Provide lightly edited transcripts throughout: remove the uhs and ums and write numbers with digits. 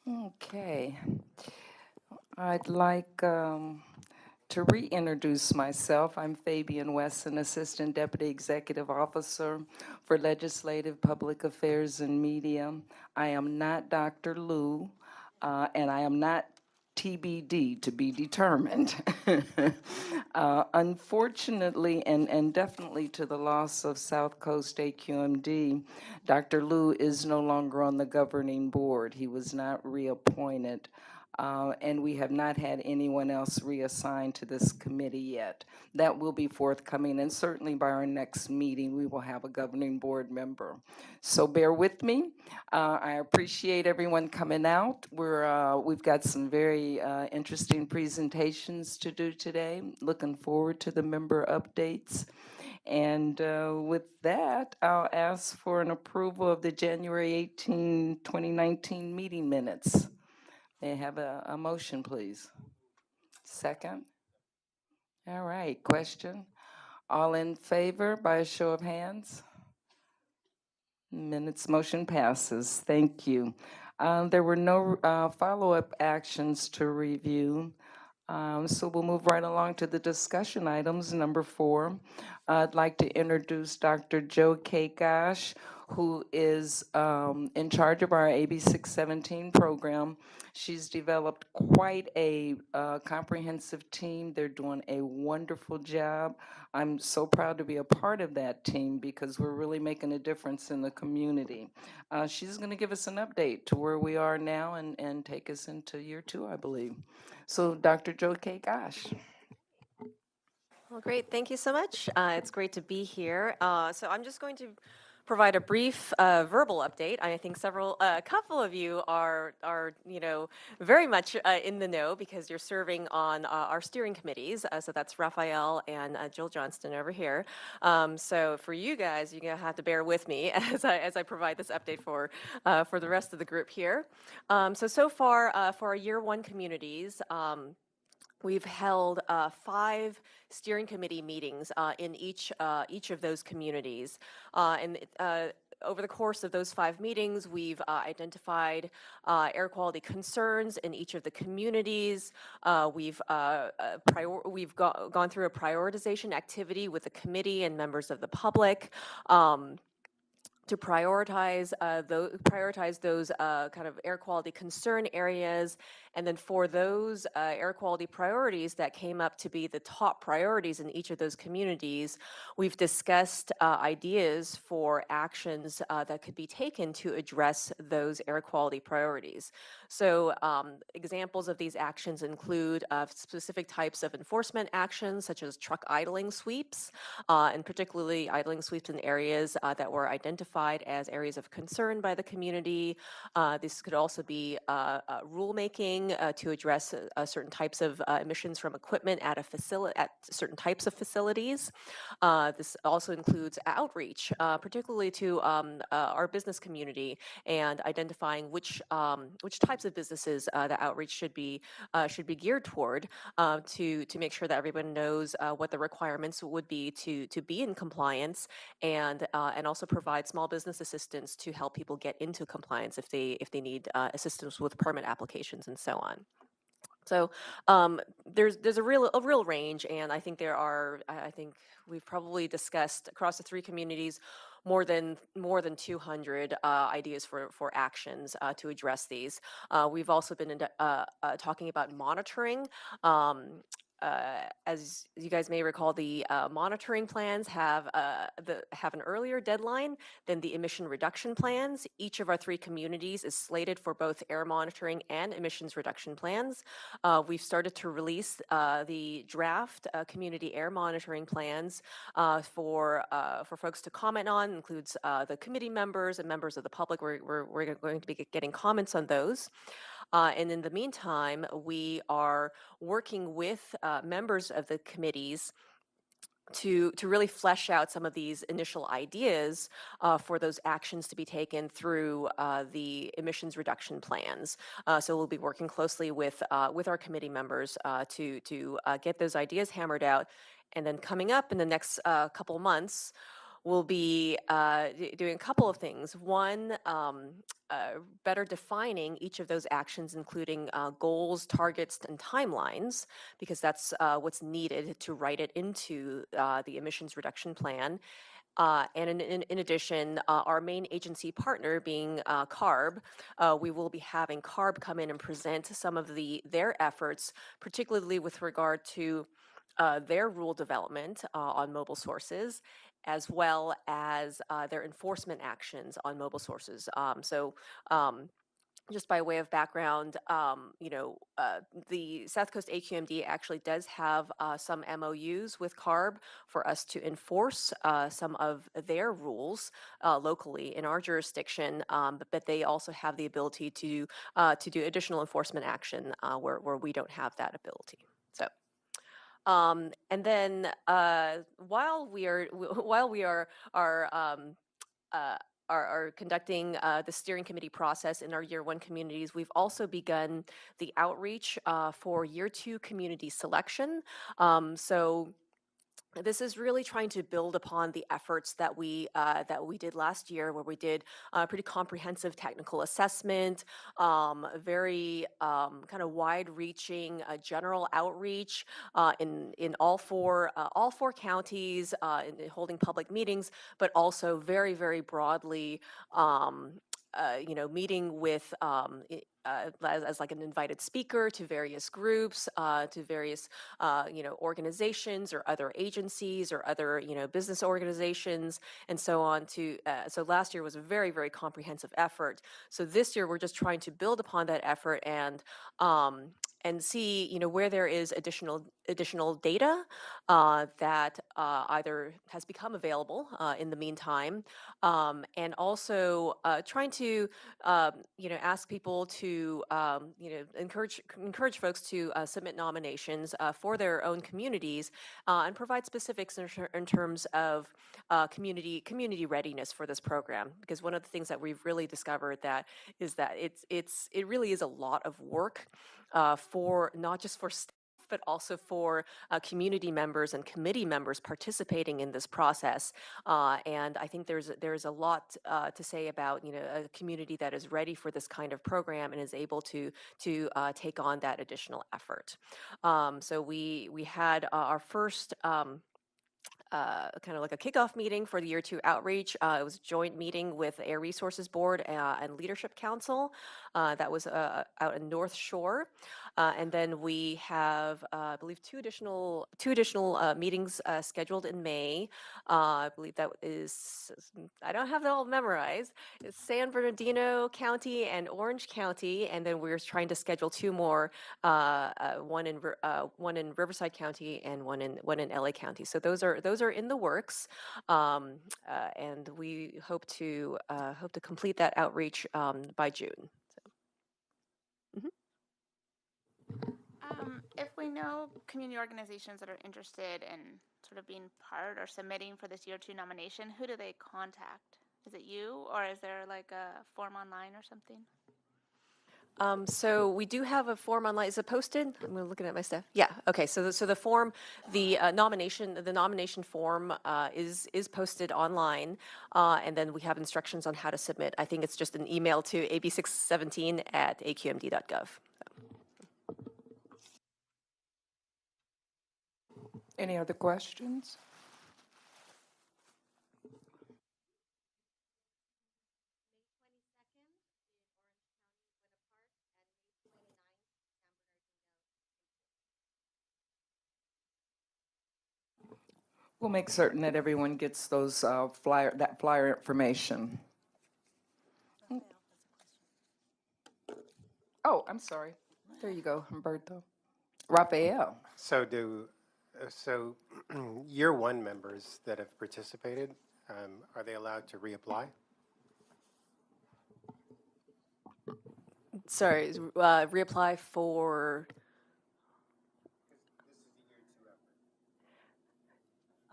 Okay, I'd like to reintroduce myself. I'm Fabian Wesson, Assistant Deputy Executive Officer for Legislative Public Affairs and Media. I am not Dr. Lou, and I am not TBD, to be determined. Unfortunately, and definitely to the loss of South Coast AQMD, Dr. Lou is no longer on the governing board. He was not reappointed. And we have not had anyone else reassigned to this committee yet. That will be forthcoming, and certainly by our next meeting, we will have a governing board member. So bear with me. I appreciate everyone coming out. We've got some very interesting presentations to do today. Looking forward to the member updates. And with that, I'll ask for an approval of the January 18, 2019 meeting minutes. May I have a motion, please? Second? All right, question? All in favor by a show of hands? Minutes motion passes. Thank you. There were no follow-up actions to review. So we'll move right along to the discussion items. Number 4, I'd like to introduce Dr. Joe K. Gosh, who is in charge of our AB 617 program. She's developed quite a comprehensive team. They're doing a wonderful job. I'm so proud to be a part of that team because we're really making a difference in the community. She's going to give us an update to where we are now and take us into year 2, I believe. So Dr. Joe K. Gosh. Well, great. Thank you so much. It's great to be here. So I'm just going to provide a brief verbal update. I think a couple of you are very much in the know because you're serving on our steering committees. So that's Raphael and Jill Johnston over here. So for you guys, you're gonna have to bear with me as I provide this update for the rest of the group here. So far for our year 1 communities. We've held 5 steering committee meetings in each of those communities. Over the course of those 5 meetings, we've identified air quality concerns in each of the communities. We've gone through a prioritization activity with the committee and members of the public. To prioritize those kind of air quality concern areas. And then for those air quality priorities that came up to be the top priorities in each of those communities, we've discussed ideas for actions that could be taken to address those air quality priorities. So examples of these actions include specific types of enforcement actions, such as truck idling sweeps, and particularly idling sweeps in areas that were identified as areas of concern by the community. This could also be rulemaking to address certain types of emissions from equipment at certain types of facilities. This also includes outreach, particularly to our business community, and identifying which types of businesses the outreach should be geared toward to make sure that everyone knows what the requirements would be to be in compliance, and also provide small business assistance to help people get into compliance if they need assistance with permit applications and so on. So there's a real range, and I think we've probably discussed across the 3 communities more than 200 ideas for actions to address these. We've also been talking about monitoring. As you guys may recall, the monitoring plans have an earlier deadline than the emission reduction plans. Each of our 3 communities is slated for both air monitoring and emissions reduction plans. We've started to release the draft community air monitoring plans for folks to comment on. Includes the committee members and members of the public. We're going to be getting comments on those. And in the meantime, we are working with members of the committees to really flesh out some of these initial ideas for those actions to be taken through the emissions reduction plans. So we'll be working closely with our committee members to get those ideas hammered out. And then coming up in the next couple months, we'll be doing a couple of things. One, better defining each of those actions, including goals, targets, and timelines, because that's what's needed to write it into the emissions reduction plan. And in addition, our main agency partner being CARB, we will be having CARB come in and present some of their efforts, particularly with regard to their rule development on mobile sources, as well as their enforcement actions on mobile sources. Just by way of background, the South Coast AQMD actually does have some MOUs with CARB for us to enforce some of their rules locally in our jurisdiction, but they also have the ability to do additional enforcement action where we don't have that ability. So. And then while we are conducting the steering committee process in our year one communities, we've also begun the outreach for year two community selection. So this is really trying to build upon the efforts that we did last year, where we did a pretty comprehensive technical assessment, very kind of wide-reaching general outreach in all four counties, holding public meetings, but also very, very broadly. Meeting with as like an invited speaker to various groups, to various organizations or other agencies or other business organizations and so on. So last year was a very, very comprehensive effort. So this year we're just trying to build upon that effort and see where there is additional data that either has become available in the meantime, and also trying to ask people to encourage folks to submit nominations for their own communities and provide specifics in terms of community readiness for this program. Because one of the things that we've really discovered is that it really is a lot of work for not just for staff, but also for community members and committee members participating in this process. And I think there's a lot to say about a community that is ready for this kind of program and is able to take on that additional effort. So we had our first kind of like a kickoff meeting for the year two outreach. It was a joint meeting with Air Resources Board and Leadership Council. That was out in North Shore. And then we have, I believe, two additional meetings scheduled in May. I believe that is, I don't have that all memorized. It's San Bernardino County and Orange County, and then we're trying to schedule two more, one in Riverside County and one in LA County. So those are in the works, and we hope to complete that outreach by June. If we know community organizations that are interested in sort of being part or submitting for this year two nomination, who do they contact? Is it you, or is there like a form online or something? So we do have a form online. Is it posted? I'm looking at my stuff. Yeah. Okay. So the form, the nomination form is posted online, and then we have instructions on how to submit. I think it's just an email to ab617@aqmd.gov. Any other questions? We'll make certain that everyone gets those flyer information. Oh, I'm sorry. There you go, Humberto. Rafael. So year one members that have participated, are they allowed to reapply? Sorry, reapply for.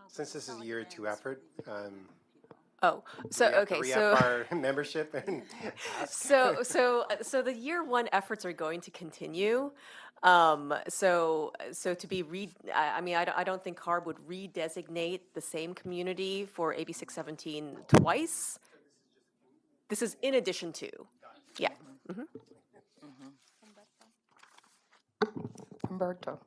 Since this is a year two effort, Oh, so okay, so our membership and so the year one efforts are going to continue. So to be I mean, I don't think CARB would redesignate the same community for AB 617 twice. This is in addition to, yeah. Humberto.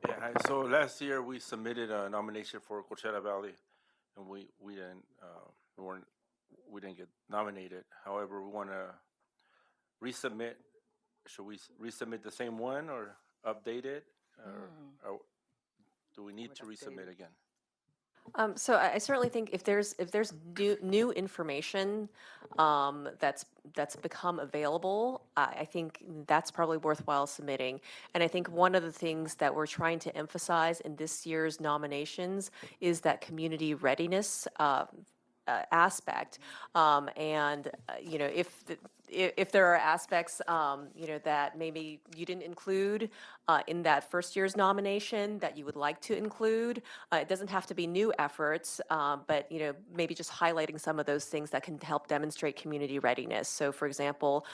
Yeah, hi. So last year we submitted a nomination for Coachella Valley, and we weren't we didn't get nominated. However, we want to resubmit. Should we resubmit the same one or update it, or do we need to resubmit again? So I certainly think if there's new information that's become available, I think that's probably worthwhile submitting. And I think one of the things that we're trying to emphasize in this year's nominations is that community readiness aspect. And you know, if there are aspects you know, that maybe you didn't include in that first year's nomination that you would like to include, it doesn't have to be new efforts, but you know, maybe just highlighting some of those things that can help demonstrate community readiness. So, for example,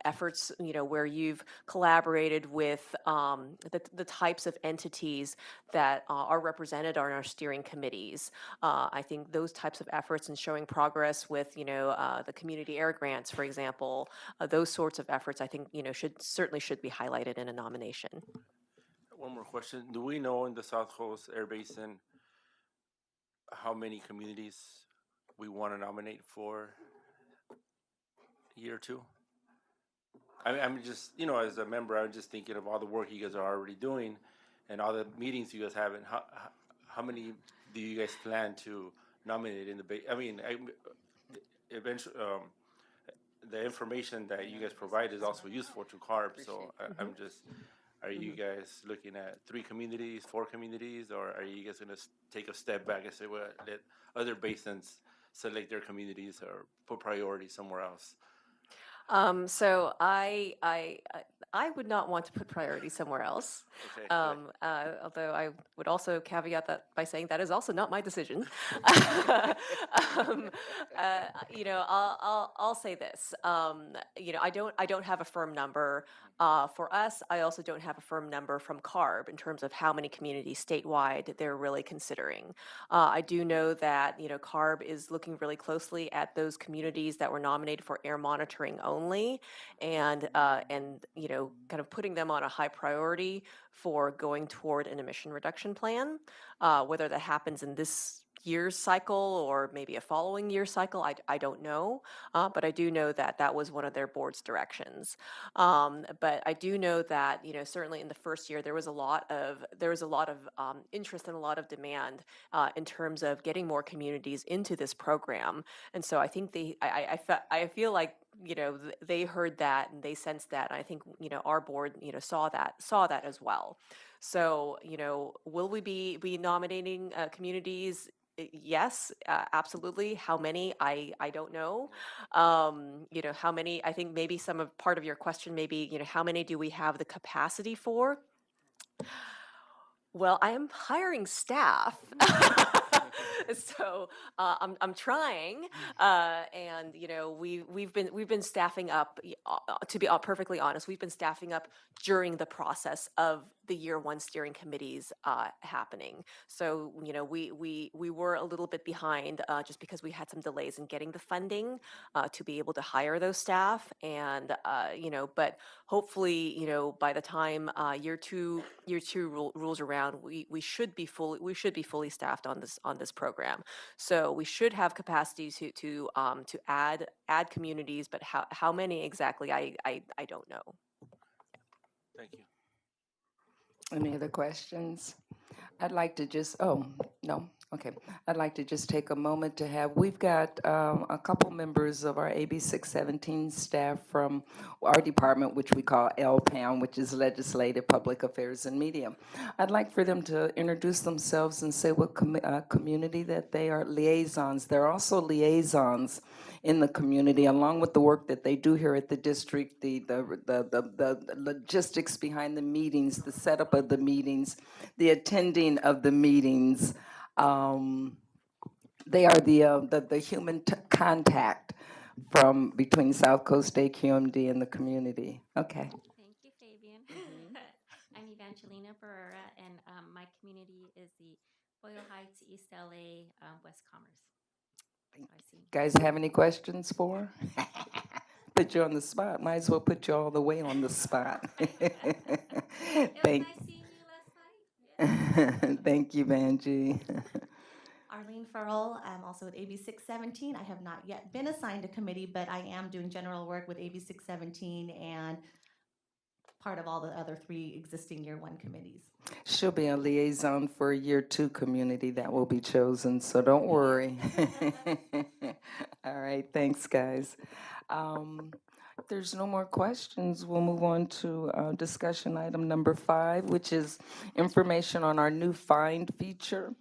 efforts, you know, where you've collaborated with the types of entities that are represented on our steering committees. I think those types of efforts and showing progress with, you know, the community air grants, for example, those sorts of efforts, I think, you know, certainly should be highlighted in a nomination. One more question: do we know in the South Coast Air Basin how many communities we want to nominate for year two? I'm just, you know, as a member, I'm just thinking of all the work you guys are already doing, and all the meetings you guys have, and how many do you guys plan to nominate in the I mean, eventually, the information that you guys provide is also useful to CARB. So I'm just, are you guys looking at 3 communities, 4 communities, or are you guys going to take a step back and say, well, let other basins select their communities or put priority somewhere else? So I would not want to put priority somewhere else. Okay, good. Although I would also caveat that by saying that is also not my decision. You know, I'll say this. You know, I don't have a firm number for us. I also don't have a firm number from CARB in terms of how many communities statewide they're really considering. I do know that, you know, CARB is looking really closely at those communities that were nominated for air monitoring only, and you know, kind of putting them on a high priority for going toward an emission reduction plan. Whether that happens in this year's cycle or maybe a following year cycle, I don't know, but I do know that that was one of their board's directions. But I do know that, you know, certainly in the first year there was a lot of interest and a lot of demand in terms of getting more communities into this program, and so I think I feel like, you know, they heard that and they sensed that, and I think, you know, our board, you know, saw that as well. So, you know, will we be nominating communities? Yes, absolutely. How many? I don't know. You know, how many? I think maybe part of your question may be, you know, how many do we have the capacity for? Well, I am hiring staff, so I'm trying, and you know, we've been staffing up. To be perfectly honest, we've been staffing up during the process of the year 1 steering committees happening. So, you know, we were a little bit behind just because we had some delays in getting the funding to be able to hire those staff, and you know, but hopefully, you know, by the time year two rolls around, we should be fully staffed on this program. So we should have capacity to add communities, but how many exactly, I don't know. Thank you. Any other questions? I'd like to just, oh, no, okay. I'd like to just take a moment to we've got a couple members of our AB 617 staff from our department, which we call LPAM, which is Legislative Public Affairs and Media. I'd like for them to introduce themselves and say what community that they are. Liaisons. They're also liaisons in the community, along with the work that they do here at the district, the logistics behind the meetings, the setup of the meetings, the attending of the meetings. They are the human contact between South Coast SCAQMD and the community. Okay. Thank you, Fabian. Evangelina Barrera, and my community is the Boyle Heights, East LA, West Commerce. I see. Guys have any questions for her? Put you on the spot. Might as well put you all the way on the spot. It was Thank, nice seeing you last night. thank you, Vanjie. Arlene Farrell, I'm also with AB 617. I have not yet been assigned a committee, but I am doing general work with AB 617 and part of all the other 3 existing year 1 committees. She'll be a liaison for year 2 community that will be chosen, so don't worry. All right, thanks, guys. If there's no more questions, we'll move on to discussion item number 5, which is information on our new find feature.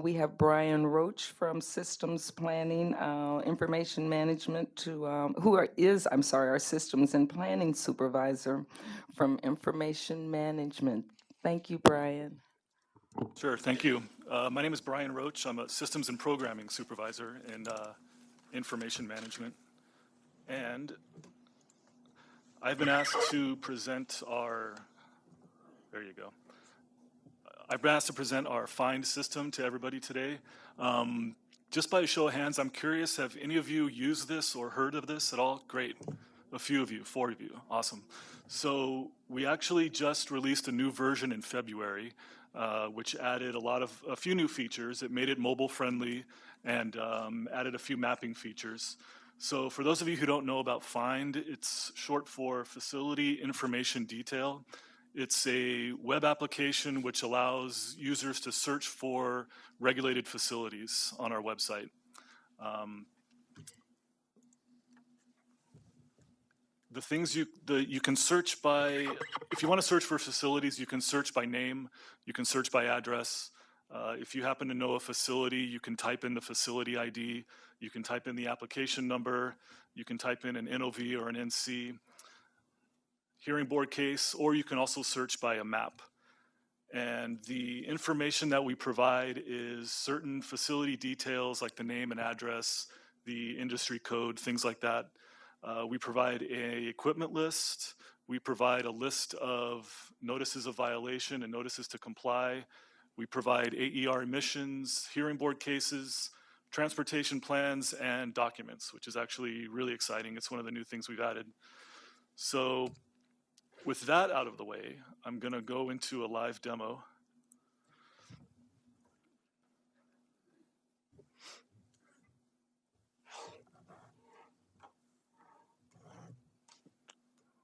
We have Brian Roach from Systems Planning, Information Management, our Systems and Planning Supervisor from Information Management. Thank you, Brian. Sure, thank you. My name is Brian Roach. I'm a Systems and Programming Supervisor in Information Management. And I've been asked to present our, there you go. I've been asked to present our find system to everybody today. Just by a show of hands, I'm curious, have any of you used this or heard of this at all? Great. A few of you, 4 of you, awesome. So we actually just released a new version in February, which added a few new features. It made it mobile friendly and added a few mapping features. So for those of you who don't know about FIND, it's short for Facility Information Detail. It's a web application which allows users to search for regulated facilities on our website. The things you can search by, if you want to search for facilities, you can search by name, you can search by address. If you happen to know a facility, you can type in the facility ID, you can type in the application number, you can type in an NOV or an NC, hearing board case, or you can also search by a map. And the information that we provide is certain facility details like the name and address, the industry code, things like that. We provide an equipment list. We provide a list of notices of violation and notices to comply. We provide AER emissions, hearing board cases, transportation plans, and documents, which is actually really exciting. It's one of the new things we've added. So with that out of the way, I'm going to go into a live demo.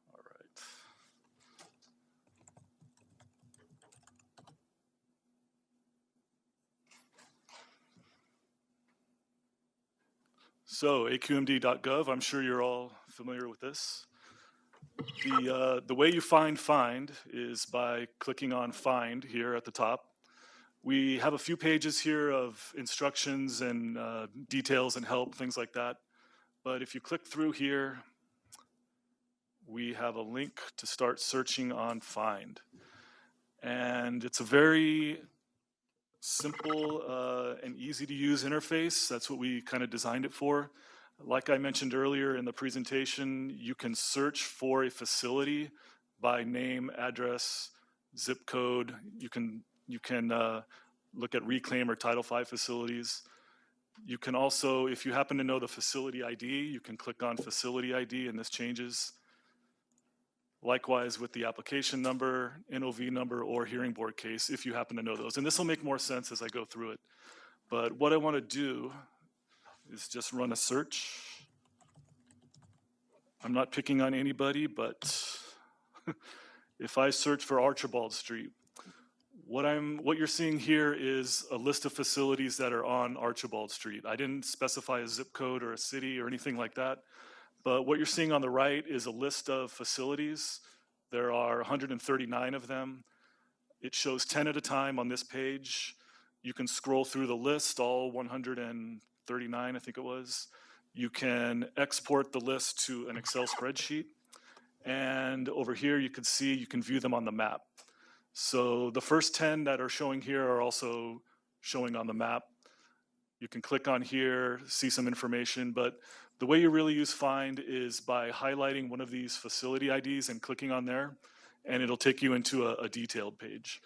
All right. So aqmd.gov, I'm sure you're all familiar with this. The way you find FIND is by clicking on Find here at the top. We have a few pages here of instructions and details and help, things like that. But if you click through here, we have a link to start searching on FIND. And it's a very simple and easy to use interface. That's what we kind of designed it for. Like I mentioned earlier in the presentation, you can search for a facility by name, address, zip code. You can look at reclaim or Title V facilities. You can also, if you happen to know the facility ID, you can click on facility ID and this changes. Likewise with the application number, NOV number, or hearing board case, if you happen to know those. And this will make more sense as I go through it. But what I want to do is just run a search. I'm not picking on anybody, but if I search for Archibald Street, what you're seeing here is a list of facilities that are on Archibald Street. I didn't specify a zip code or a city or anything like that, but what you're seeing on the right is a list of facilities. There are 139 of them. It shows 10 at a time on this page. You can scroll through the list, all 139, I think it was. You can export the list to an Excel spreadsheet. And over here, you can see, you can view them on the map. So the first 10 that are showing here are also showing on the map. You can click on here, see some information, but the way you really use Find is by highlighting one of these facility IDs and clicking on there. and it'll take you into a detailed page.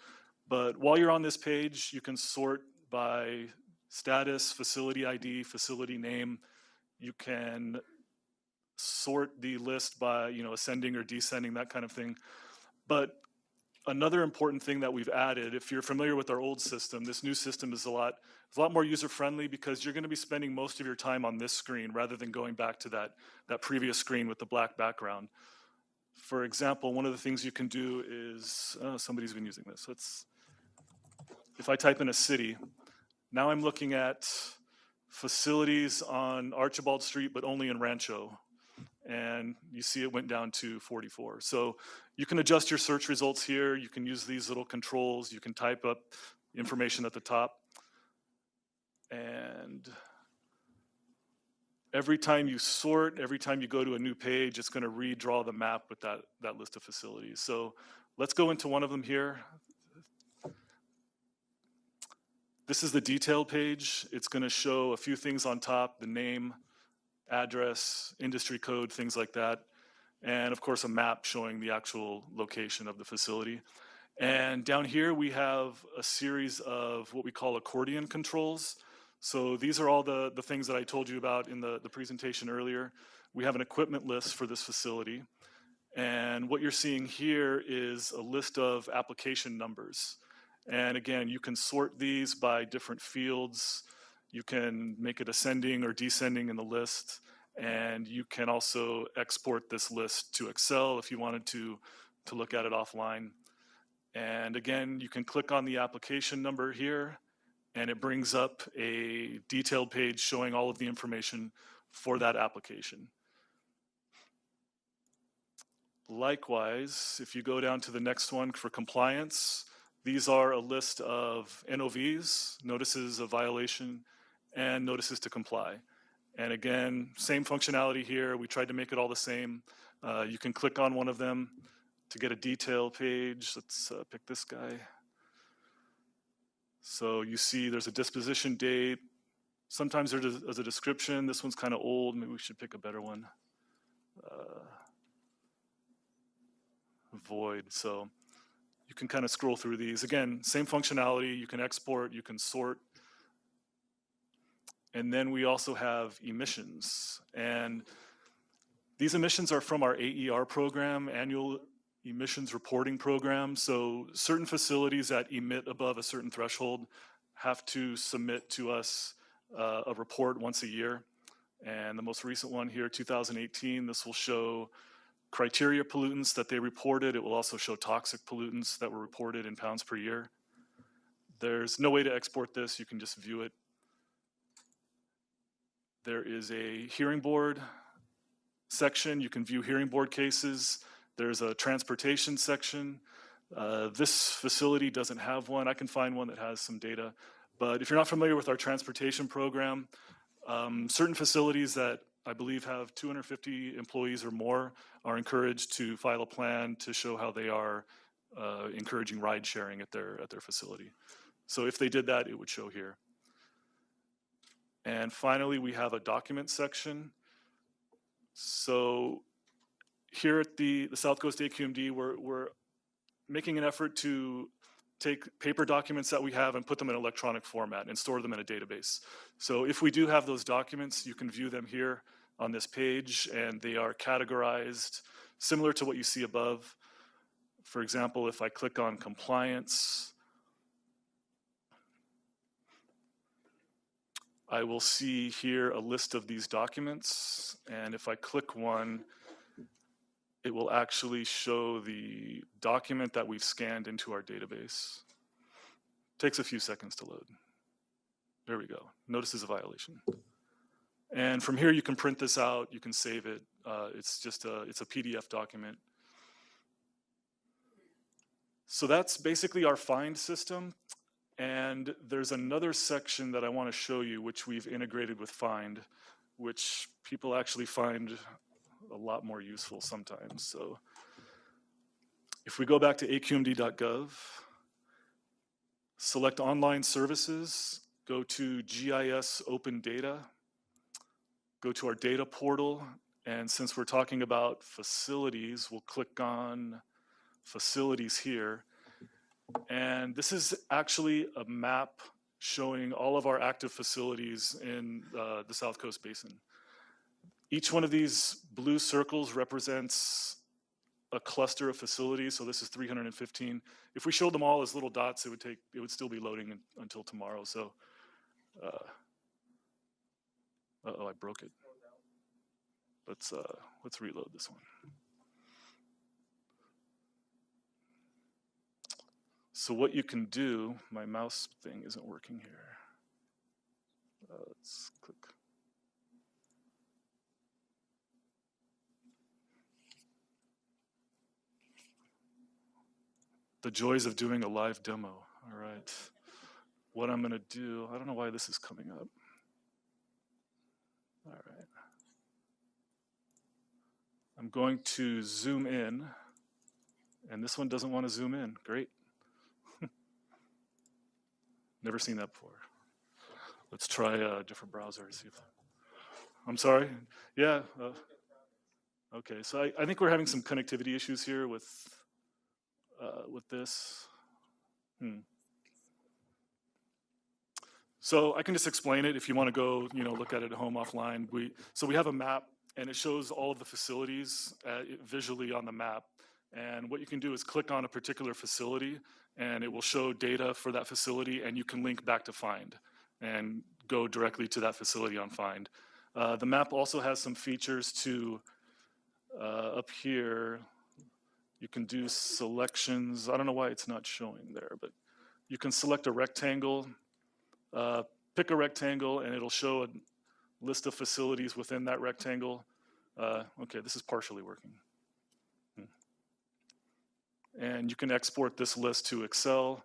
But while you're on this page, you can sort by status, facility ID, facility name. You can sort the list by, ascending or descending, that kind of thing. But another important thing that we've added, if you're familiar with our old system, this new system is a lot more user-friendly, because you're going to be spending most of your time on this screen rather than going back to that previous screen with the black background. For example, one of the things you can do is, somebody's been using this. If I type in a city, now I'm looking at facilities on Archibald Street, but only in Rancho. And you see it went down to 44. So you can adjust your search results here. You can use these little controls. You can type up information at the top. And every time you sort, every time you go to a new page, it's going to redraw the map with that list of facilities. So let's go into one of them here. This is the detail page. It's going to show a few things on top: the name, address, industry code, things like that. And of course, a map showing the actual location of the facility. And down here, we have a series of what we call accordion controls. So these are all the things that I told you about in the presentation earlier. We have an equipment list for this facility. And what you're seeing here is a list of application numbers. And again, you can sort these by different fields. You can make it ascending or descending in the list. And you can also export this list to Excel if you wanted to look at it offline. And again, you can click on the application number here, and it brings up a detailed page showing all of the information for that application. Likewise, if you go down to the next one for compliance, these are a list of NOVs, notices of violation, and notices to comply. And again, same functionality here. We tried to make it all the same. You can click on one of them to get a detail page. Let's pick this guy. So you see there's a disposition date. Sometimes there's a description. This one's kind of old. Maybe we should pick a better one. Void. So you can kind of scroll through these. Again, same functionality. You can export, you can sort. And then we also have emissions. And these emissions are from our AER program, Annual Emissions Reporting Program. So certain facilities that emit above a certain threshold have to submit to us a report once a year. And the most recent one here, 2018, this will show criteria pollutants that they reported. It will also show toxic pollutants that were reported in pounds per year. There's no way to export this. You can just view it. There is a hearing board section. You can view hearing board cases. There's a transportation section. This facility doesn't have one. I can find one that has some data. But if you're not familiar with our transportation program, certain facilities that I believe have 250 employees or more are encouraged to file a plan to show how they are encouraging ride sharing at their facility. So if they did that, it would show here. And finally, we have a document section. So here at the South Coast AQMD, we're making an effort to take paper documents that we have and put them in electronic format and store them in a database. So if we do have those documents, you can view them here on this page, and they are categorized similar to what you see above. For example, if I click on compliance, I will see here a list of these documents, and if I click one, it will actually show the document that we've scanned into our database. Takes a few seconds to load. There we go. Notices a violation. And from here, you can print this out. You can save it. It's a PDF document. So that's basically our find system. And there's another section that I want to show you, which we've integrated with find, which people actually find a lot more useful sometimes. So if we go back to aqmd.gov, select online services, go to GIS open data, go to our data portal, and since we're talking about facilities, we'll click on facilities here. And this is actually a map showing all of our active facilities in the South Coast Basin. Each one of these blue circles represents a cluster of facilities, so this is 315. If we showed them all as little dots, it would still be loading until tomorrow. So, uh-oh, I broke it. Let's reload this one. So what you can do, my mouse thing isn't working here. Let's click. The joys of doing a live demo. All right. What I'm gonna do, I don't know why this is coming up. All right. I'm going to zoom in, and this one doesn't want to zoom in. Great. Never seen that before. Let's try a different browser and see if. I'm sorry. Yeah. Okay. So I think we're having some connectivity issues here with this. So I can just explain it if you want to go, look at it at home offline. So we have a map, and it shows all of the facilities visually on the map. And what you can do is click on a particular facility, and it will show data for that facility, and you can link back to Find and go directly to that facility on Find. The map also has some features to up here. You can do selections. I don't know why it's not showing there, but you can select a rectangle, pick a rectangle, and it'll show a list of facilities within that rectangle. Okay, this is partially working. And you can export this list to Excel.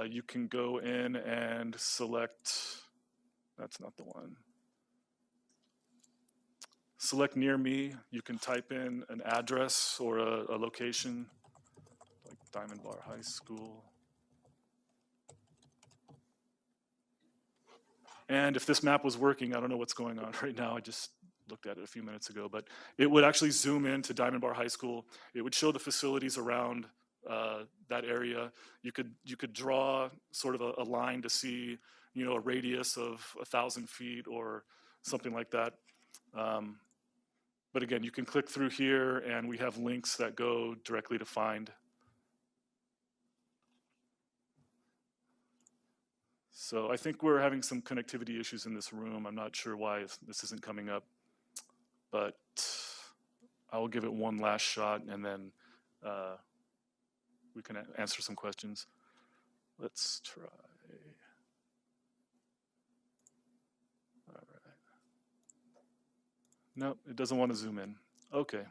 You can go in and select, that's not the one. Select near me. You can type in an address or a location, like Diamond Bar High School. And if this map was working, I don't know what's going on right now. I just looked at it a few minutes ago, but it would actually zoom in to Diamond Bar High School. It would show the facilities around that area. You could draw sort of a line to see, a radius of 1,000 feet or something like that. But again, you can click through here, and we have links that go directly to Find. So I think we're having some connectivity issues in this room. I'm not sure why this isn't coming up, but I will give it one last shot, and then we can answer some questions. Let's try. All right. Nope, it doesn't want to zoom in. Okay.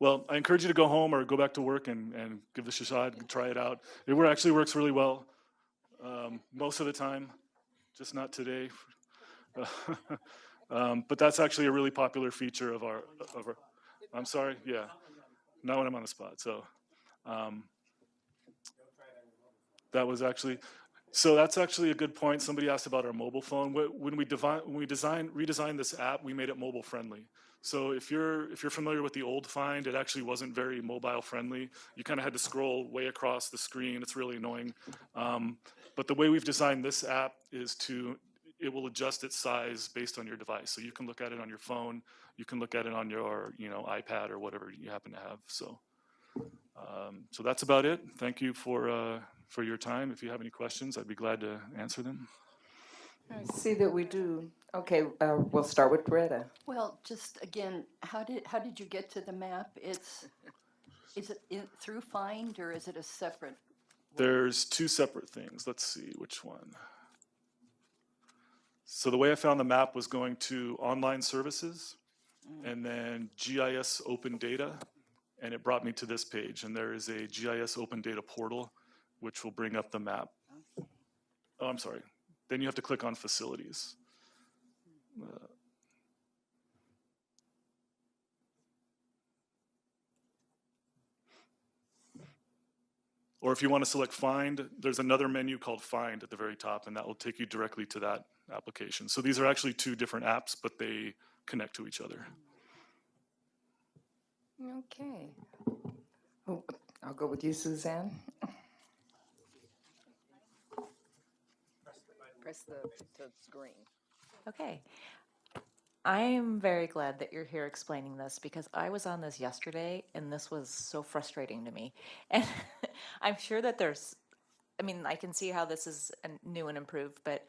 Well, I encourage you to go home or go back to work and give this a shot and try it out. It actually works really well most of the time, just not today. But that's actually a really popular feature of our I'm sorry, yeah, not when I'm on the spot. So that's actually a good point. Somebody asked about our mobile phone. When we redesigned this app, we made it mobile friendly. So if you're familiar with the old Find, it actually wasn't very mobile friendly. You kind of had to scroll way across the screen. It's really annoying. But the way we've designed this app is it will adjust its size based on your device. So you can look at it on your phone. You can look at it on your iPad or whatever you happen to have. So that's about it. Thank you for your time. If you have any questions, I'd be glad to answer them. I see that we do. Okay, we'll start with Greta. Well, just again, how did you get to the map? Is it through Find, or is it a separate? There's two separate things. Let's see which one. So the way I found the map was going to online services and then GIS open data, and it brought me to this page. And there is a GIS open data portal, which will bring up the map. Oh, I'm sorry. Then you have to click on facilities. Or if you want to select Find, there's another menu called Find at the very top, and that will take you directly to that application. So these are actually two different apps, but they connect to each other. Okay. Oh, I'll go with you, Suzanne. Press the screen. Okay. I'm very glad that you're here explaining this because I was on this yesterday and this was so frustrating to me. And I'm sure that I can see how this is new and improved, but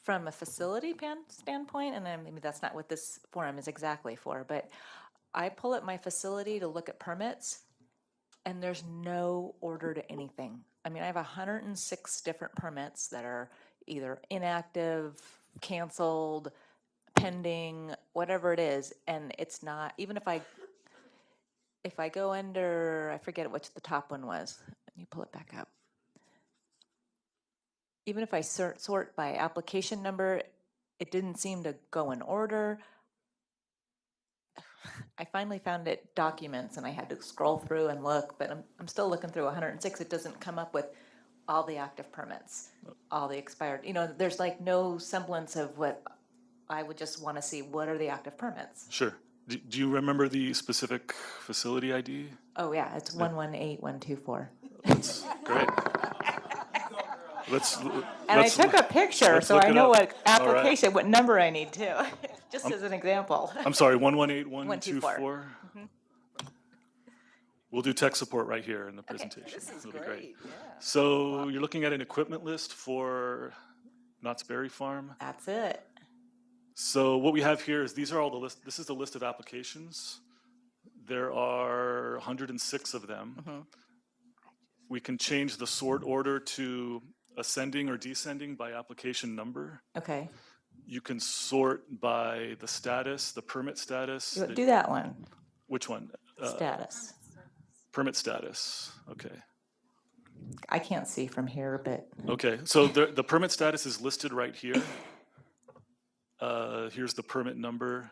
from a facility standpoint, and maybe that's not what this forum is exactly for, but I pull up my facility to look at permits and there's no order to anything. I mean, I have 106 different permits that are either inactive, canceled, pending, whatever it is, and it's not, even if I go under, I forget which the top one was. Let me pull it back up. Even if I sort by application number, it didn't seem to go in order. I finally found it documents and I had to scroll through and look, but I'm still looking through 106. It doesn't come up with all the active permits, all the expired, there's like no semblance of what I would just want to see. What are the active permits? Sure. Do you remember the specific facility ID? Oh yeah, it's 118124. That's great. Let's. And I took a picture, let's so look I it know up. what application, what number I need too, just as an example. I'm sorry, 118124. 124. We'll do tech support right here in the Okay. presentation. This is It'll be great. Yeah. So you're looking at an equipment list for Knott's Berry Farm. That's it. So what we have here is these are all the list. This is the list of applications. There are 106 of them. We can change the sort order to ascending or descending by application number. Okay, You can sort by the status, the permit status. do that one, Which one? status. Permit status. Okay. I can't see from here, but Okay. So the permit status is listed right here. Here's the permit number.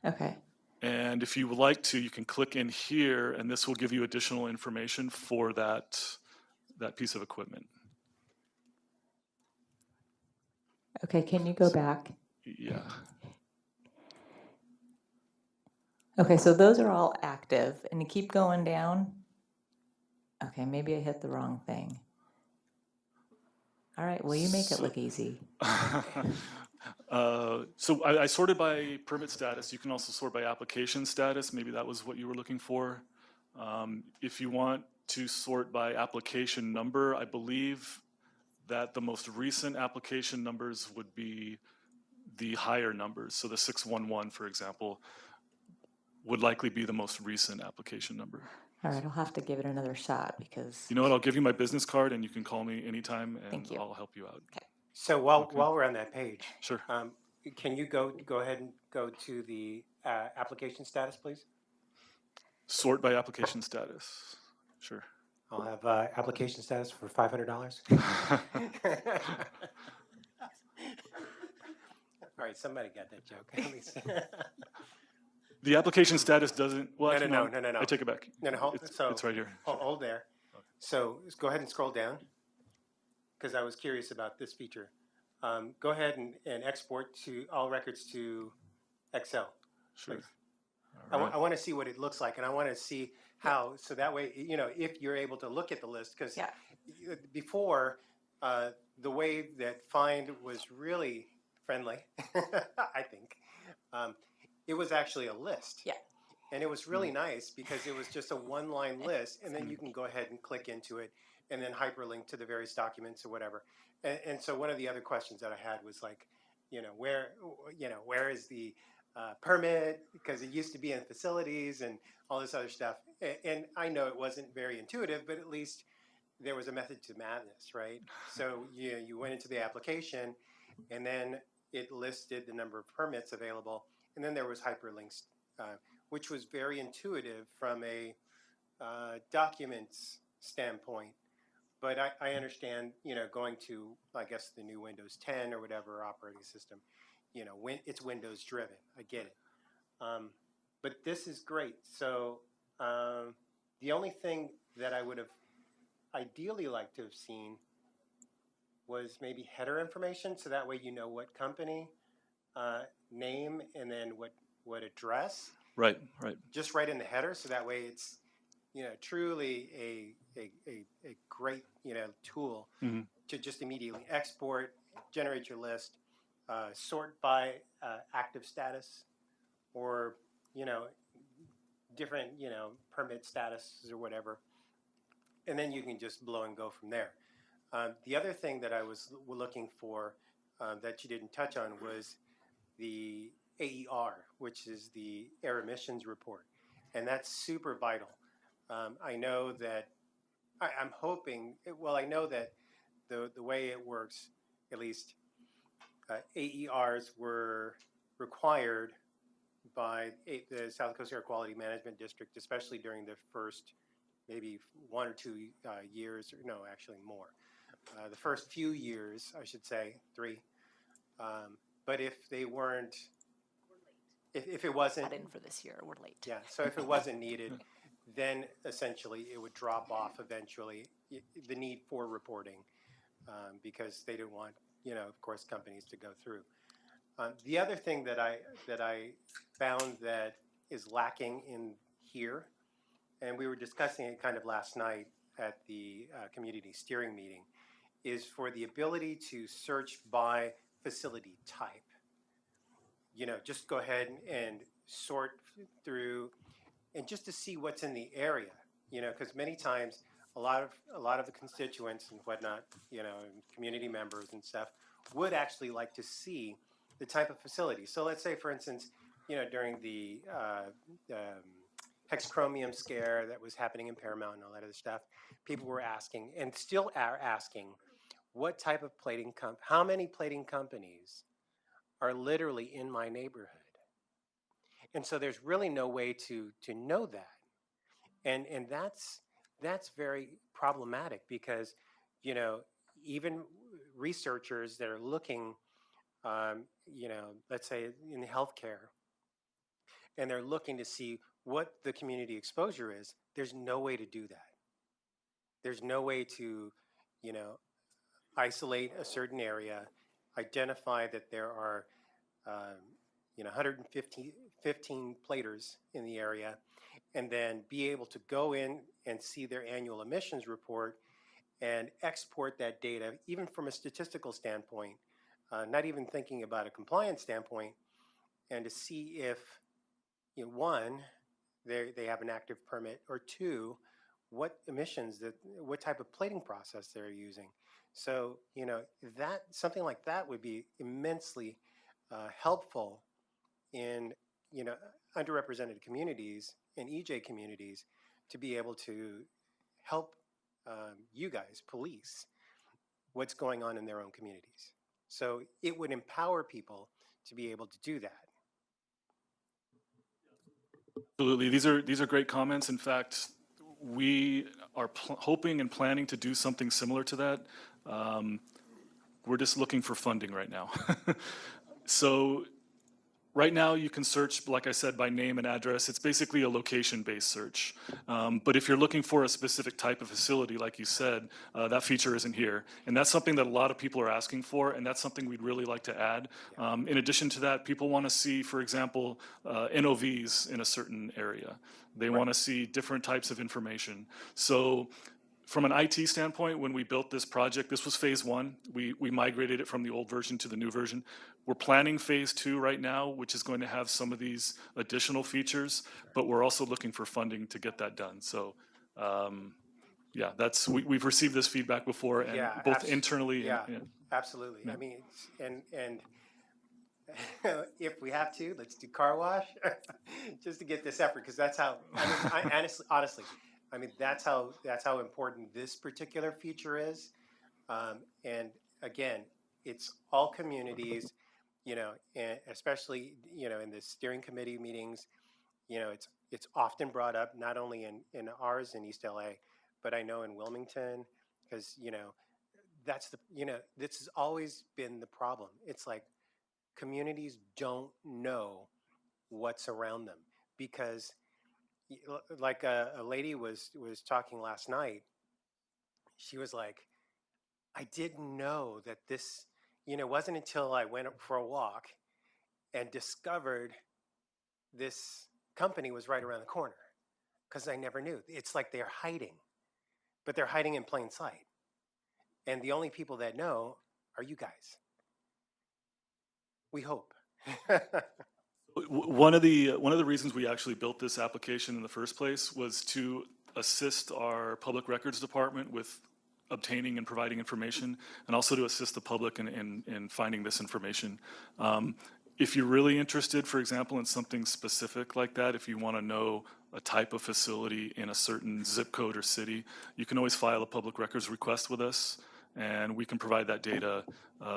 okay. And if you would like to, you can click in here, and this will give you additional information for that piece of equipment. Okay, can you go back? Yeah. Okay, so those are all active, and you keep going down. Okay, maybe I hit the wrong thing. All right, well, you make it look easy. So I sorted by permit status. You can also sort by application status. Maybe that was what you were looking for. If you want to sort by application number, I believe that the most recent application numbers would be the higher numbers. So the 611, for example, would likely be the most recent application number. All right, I'll have to give it another shot because, You know what? I'll give you my business card, and you can call me anytime, and Thank you. I'll help you out. okay. So while we're on that page, Sure. can you go ahead and go to the application status, please? Sort by application status. Sure. I'll have application status for $500. All right, somebody got that joke at least. The application status doesn't. Well, No, actually, no, no, no, no. I take it back. No, hold, It's right here. Hold there. So just go ahead and scroll down, because I was curious about this feature. Go ahead and export to all records to Excel. Sure. Please. All right. I want to see what it looks like, and I want to see how, so that way, if you're able to look at the list, because Yeah. before, the way that Find was really friendly, I think, it was actually a list. Yeah. And it was really nice because it was just a one-line list, and then you can go ahead and click into it and then hyperlink to the various documents or whatever. And so one of the other questions that I had was like, where is the permit? Because it used to be in facilities and all this other stuff. And I know it wasn't very intuitive, but at least there was a method to madness, right? So you went into the application, and then it listed the number of permits available, and then there was hyperlinks, which was very intuitive from a documents standpoint. But I understand, going to, I guess, the new Windows 10 or whatever operating system, it's Windows driven. I get it. But this is great. So the only thing that I would have ideally liked to have seen was maybe header information, so that way you know what company, name, and then what address. Right, right. just right in the header, so that way it's, truly a great, tool Mhm. to just immediately export, generate your list, sort by active status, or, you know, different, permit statuses or whatever, and then you can just blow and go from there. The other thing that I was looking for that you didn't touch on was the AER, which is the air emissions report, and that's super vital. I know that I'm hoping. Well, I know that the way it works, at least, AERs were required by the South Coast Air Quality Management District, especially during the first maybe 1 or 2 years, or no, actually more. The first few years, I should say, 3. But if they weren't, if it wasn't, Not in for this year, we're late. yeah, so if it wasn't needed, then essentially it would drop off eventually, the need for reporting, because they didn't want, of course, companies to go through. The other thing that I found that is lacking in here, and we were discussing it kind of last night at the community steering meeting, is for the ability to search by facility type. Just go ahead and sort through, and just to see what's in the area. Because many times a lot of the constituents and whatnot, and community members and stuff would actually like to see the type of facility. So let's say, for instance, during the hexchromium scare that was happening in Paramount and all that other stuff, people were asking, and still are asking, what type of plating how many plating companies are literally in my neighborhood? And so there's really no way to know that. And that's very problematic, because, even researchers that are looking, let's say in healthcare, and they're looking to see what the community exposure is, there's no way to do that. There's no way to, isolate a certain area, identify that there are, 115 platers in the area, and then be able to go in and see their annual emissions report and export that data, even from a statistical standpoint, not even thinking about a compliance standpoint, and to see if, one, they have an active permit, or 2, what type of plating process they're using. So, that something like that would be immensely helpful in, underrepresented communities and EJ communities, to be able to help you guys police what's going on in their own communities. So it would empower people to be able to do that. Absolutely. These are great comments. In fact, we are hoping and planning to do something similar to that. We're just looking for funding right now. So right now you can search, like I said, by name and address. It's basically a location-based search. But if you're looking for a specific type of facility, like you said, that feature isn't here. And that's something that a lot of people are asking for, and that's something we'd really like to add. In addition to that, people want to see, for example, NOVs in a certain area. They want to see different types of information. So from an IT standpoint, when we built this project, this was phase 1. We migrated it from the old version to the new version. We're planning phase 2 right now, which is going to have some of these additional features, but we're also looking for funding to get that done. So, yeah, we've received this feedback before, and both internally. Yeah, and absolutely. Yeah. I mean, and if we have to, let's do car wash, just to get this effort, because that's how. I mean, honestly, I mean, that's how important this particular feature is. And again, it's all communities, and especially, in the steering committee meetings, it's often brought up, not only in ours in East LA, but I know in Wilmington, because, this has always been the problem. It's like communities don't know what's around them, because, like a lady was talking last night. She was like, I didn't know that this, it wasn't until I went up for a walk and discovered this company was right around the corner because I never knew. It's like they're hiding, but they're hiding in plain sight. And the only people that know are you guys. We hope. One of the reasons we actually built this application in the first place was to assist our public records department with obtaining and providing information, and also to assist the public in finding this information. If you're really interested, for example, in something specific like that, if you want to know a type of facility in a certain zip code or city, you can always file a public records request with us, and we can provide that data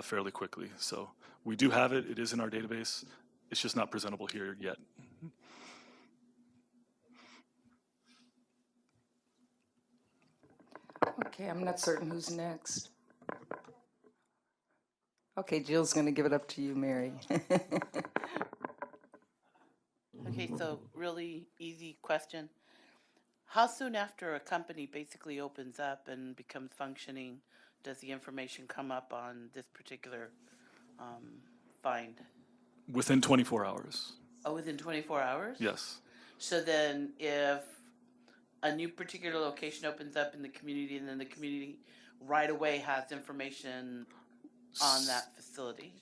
fairly quickly. So we do have it. It is in our database. It's just not presentable here yet. Okay, I'm not certain who's next. Okay, Jill's going to give it up to you, Mary. Okay, so really easy question. How soon after a company basically opens up and becomes functioning does the information come up on this particular find? Within 24 hours, Oh, within 24 hours? yes. So then if a new particular location opens up in the community and then the community right away has information on that facility?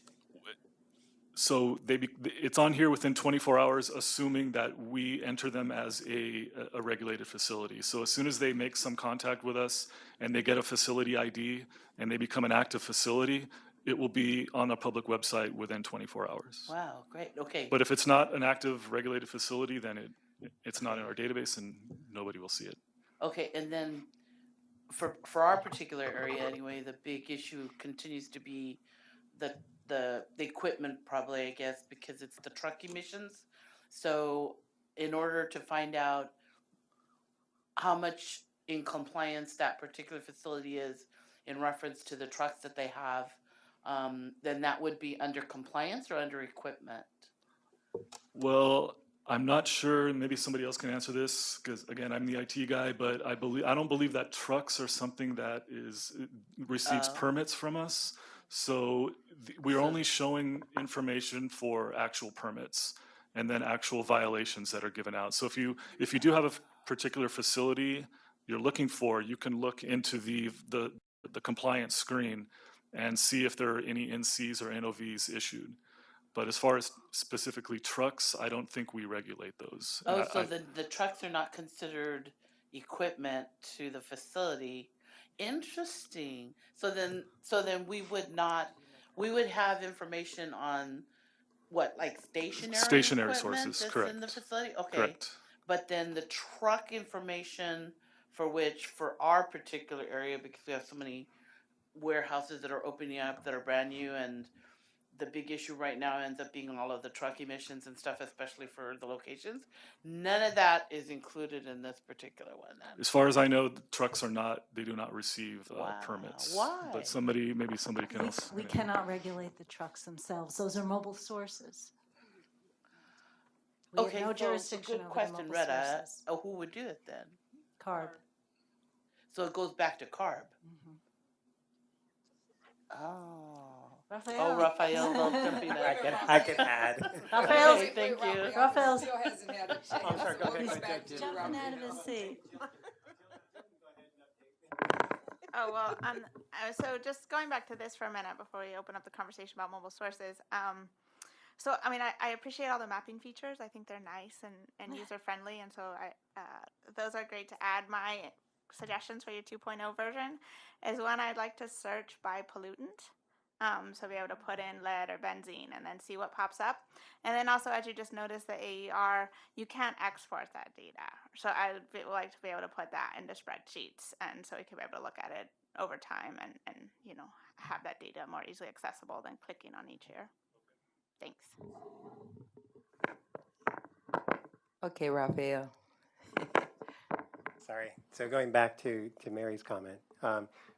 So it's on here within 24 hours, assuming that we enter them as a regulated facility. So as soon as they make some contact with us and they get a facility ID and they become an active facility, it will be on a public website within 24 hours. Wow, great, okay. But if it's not an active regulated facility, then it's not in our database and nobody will see it. Okay, and then for our particular area anyway, the big issue continues to be the equipment probably, I guess, because it's the truck emissions. So in order to find out how much in compliance that particular facility is in reference to the trucks that they have, then that would be under compliance or under equipment? Well, I'm not sure, maybe somebody else can answer this, because again, I'm the IT guy, but I don't believe that trucks are something that receives permits from us. So we're only showing information for actual permits and then actual violations that are given out. So if you do have a particular facility you're looking for, you can look into the compliance screen and see if there are any NCs or NOVs issued. But as far as specifically trucks, I don't think we regulate those. Oh, so the trucks are not considered equipment to the facility. Interesting. So then we would have information on what, like stationary equipment sources, that's correct. in the facility? Okay. Correct. But then the truck information for our particular area, because we have so many warehouses that are opening up that are brand new, and the big issue right now ends up being all of the truck emissions and stuff, especially for the locations. None of that is included in this particular one then. As far as I know, the trucks do not receive Wow. permits. Why? But maybe somebody can else. We cannot regulate the trucks themselves. Those are mobile sources. We Okay, have no so jurisdiction good over question, the mobile Retta. sources. Oh, who would do it then? CARB. So it goes back to CARB. Mhm. Oh. Raphael. Oh, Raphael, don't jump in I can add. Raphael's, Okay, thank you. Raphael's Still hasn't had a chance. I'm sorry, go ahead. He's Go back ahead. to jumping out of his seat. Oh, well, so just going back to this for a minute before we open up the conversation about mobile sources. So, I mean, I appreciate all the mapping features. I think they're nice and user-friendly, and so those are great to add. My suggestions for your 2.0 version is one I'd like to search by pollutant. So be able to put in lead or benzene and then see what pops up. And then also, as you just noticed, the AER, you can't export that data. So I would like to be able to put that into spreadsheets, and so we could be able to look at it over time and have that data more easily accessible than clicking on each here. Thanks. Okay, Raphael. Sorry. So going back to Mary's comment.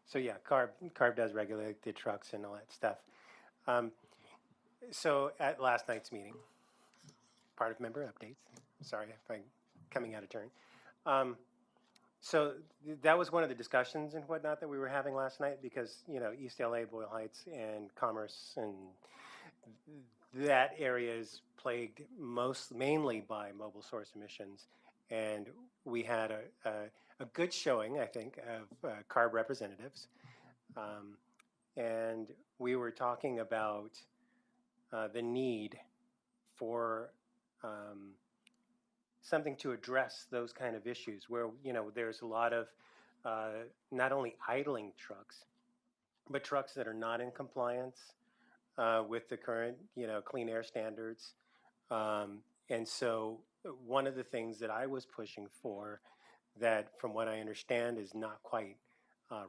So yeah, CARB does regulate the trucks and all that stuff. So at last night's meeting, part of member updates. Sorry if I'm coming out of turn. So that was one of the discussions and whatnot that we were having last night, because East LA, Boyle Heights, and Commerce and that area is plagued mainly by mobile source emissions, and we had a good showing, I think, of CARB representatives, and we were talking about the need for something to address those kind of issues, where there's a lot of not only idling trucks, but trucks that are not in compliance with the current, clean air standards. And so one of the things that I was pushing for that, from what I understand, is not quite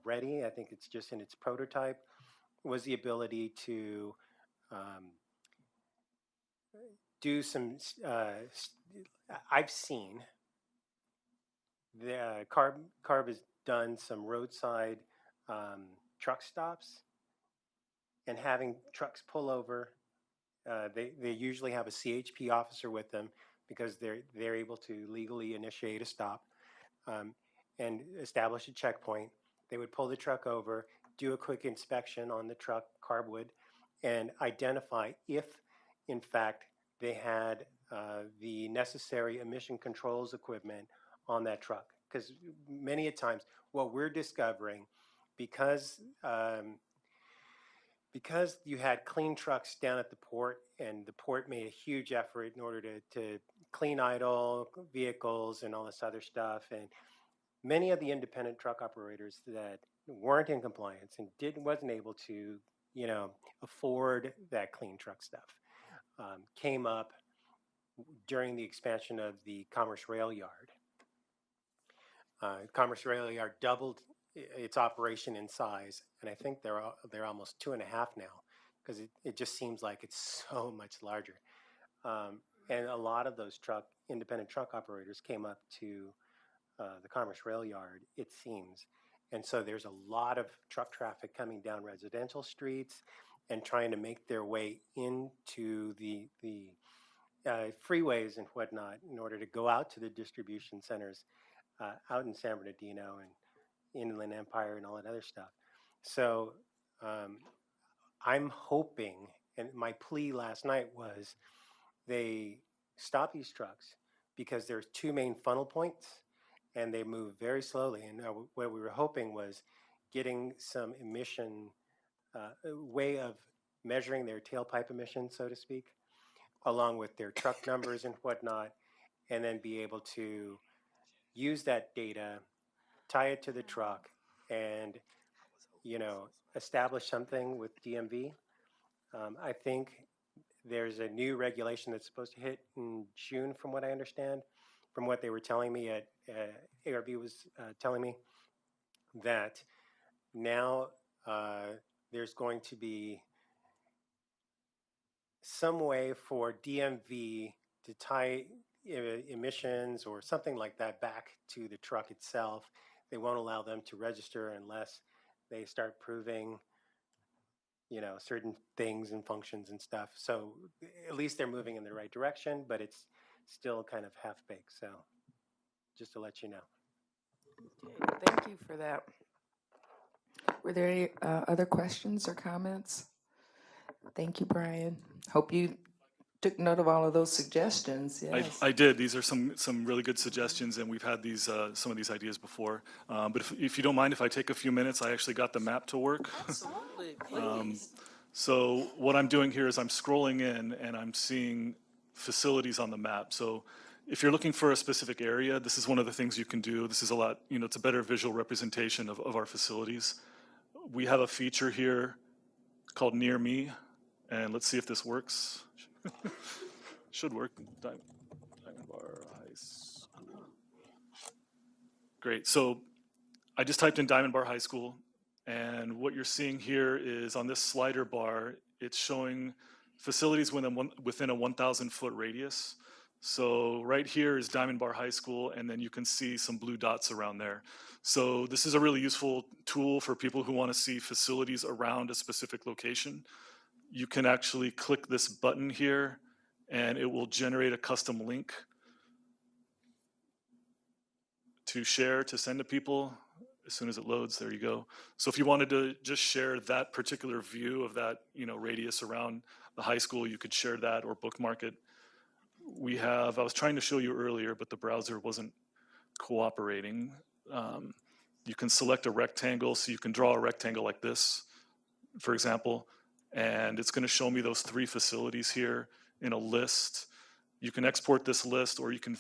ready, I think it's just in its prototype, was the ability to do some, I've seen the CARB has done some roadside truck stops, and having trucks pull over. They usually have a CHP officer with them because they're able to legally initiate a stop and establish a checkpoint. They would pull the truck over, do a quick inspection on the truck, CARB would, and identify if, in fact, they had the necessary emission controls equipment on that truck. Because many a times, what we're discovering, because you had clean trucks down at the port, and the port made a huge effort in order to clean idle vehicles and all this other stuff, and many of the independent truck operators that weren't in compliance and wasn't able to, afford that clean truck stuff, came up during the expansion of the Commerce Rail Yard. Commerce Rail Yard doubled its operation in size, and I think they're almost 2.5 now, because it just seems like it's so much larger. And a lot of those independent truck operators came up to the Commerce Rail Yard, it seems. And so there's a lot of truck traffic coming down residential streets and trying to make their way into the freeways and whatnot in order to go out to the distribution centers out in San Bernardino and Inland Empire and all that other stuff. So I'm hoping, and my plea last night was, they stop these trucks because there's 2 main funnel points and they move very slowly. And what we were hoping was getting some emission, way of measuring their tailpipe emissions, so to speak, along with their truck numbers and whatnot, and then be able to use that data, tie it to the truck, and establish something with DMV. I think there's a new regulation that's supposed to hit in June, from what I understand, from what they were telling me at ARB was telling me, that now there's going to be some way for DMV to tie emissions or something like that back to the truck itself. They won't allow them to register unless they start proving, certain things and functions and stuff. So at least they're moving in the right direction, but it's still kind of half-baked. So just to let you know. Okay, thank you for that. Were there any other questions or comments? Thank you, Brian. Hope you took note of all of those suggestions. Yes. I did. These are some really good suggestions, and we've had these some of these ideas before. But if you don't mind, if I take a few minutes, I actually got the map to work. Absolutely, please. So what I'm doing here is I'm scrolling in, and I'm seeing facilities on the map. So if you're looking for a specific area, this is one of the things you can do. This is a lot, it's a better visual representation of our facilities. We have a feature here called Near Me, and let's see if this works. Should work. Diamond Bar High School. Great. So I just typed in Diamond Bar High School, and what you're seeing here is on this slider bar, it's showing facilities within a 1,000-foot radius. So right here is Diamond Bar High School, and then you can see some blue dots around there. So this is a really useful tool for people who want to see facilities around a specific location. You can actually click this button here, and it will generate a custom link to share, to send to people. as soon as it loads, there you go. So if you wanted to just share that particular view of that, radius around the high school, you could share that or bookmark it. I was trying to show you earlier, but the browser wasn't cooperating. You can select a rectangle, so you can draw a rectangle like this, for example, and it's going to show me those 3 facilities here in a list. You can export this list, or you can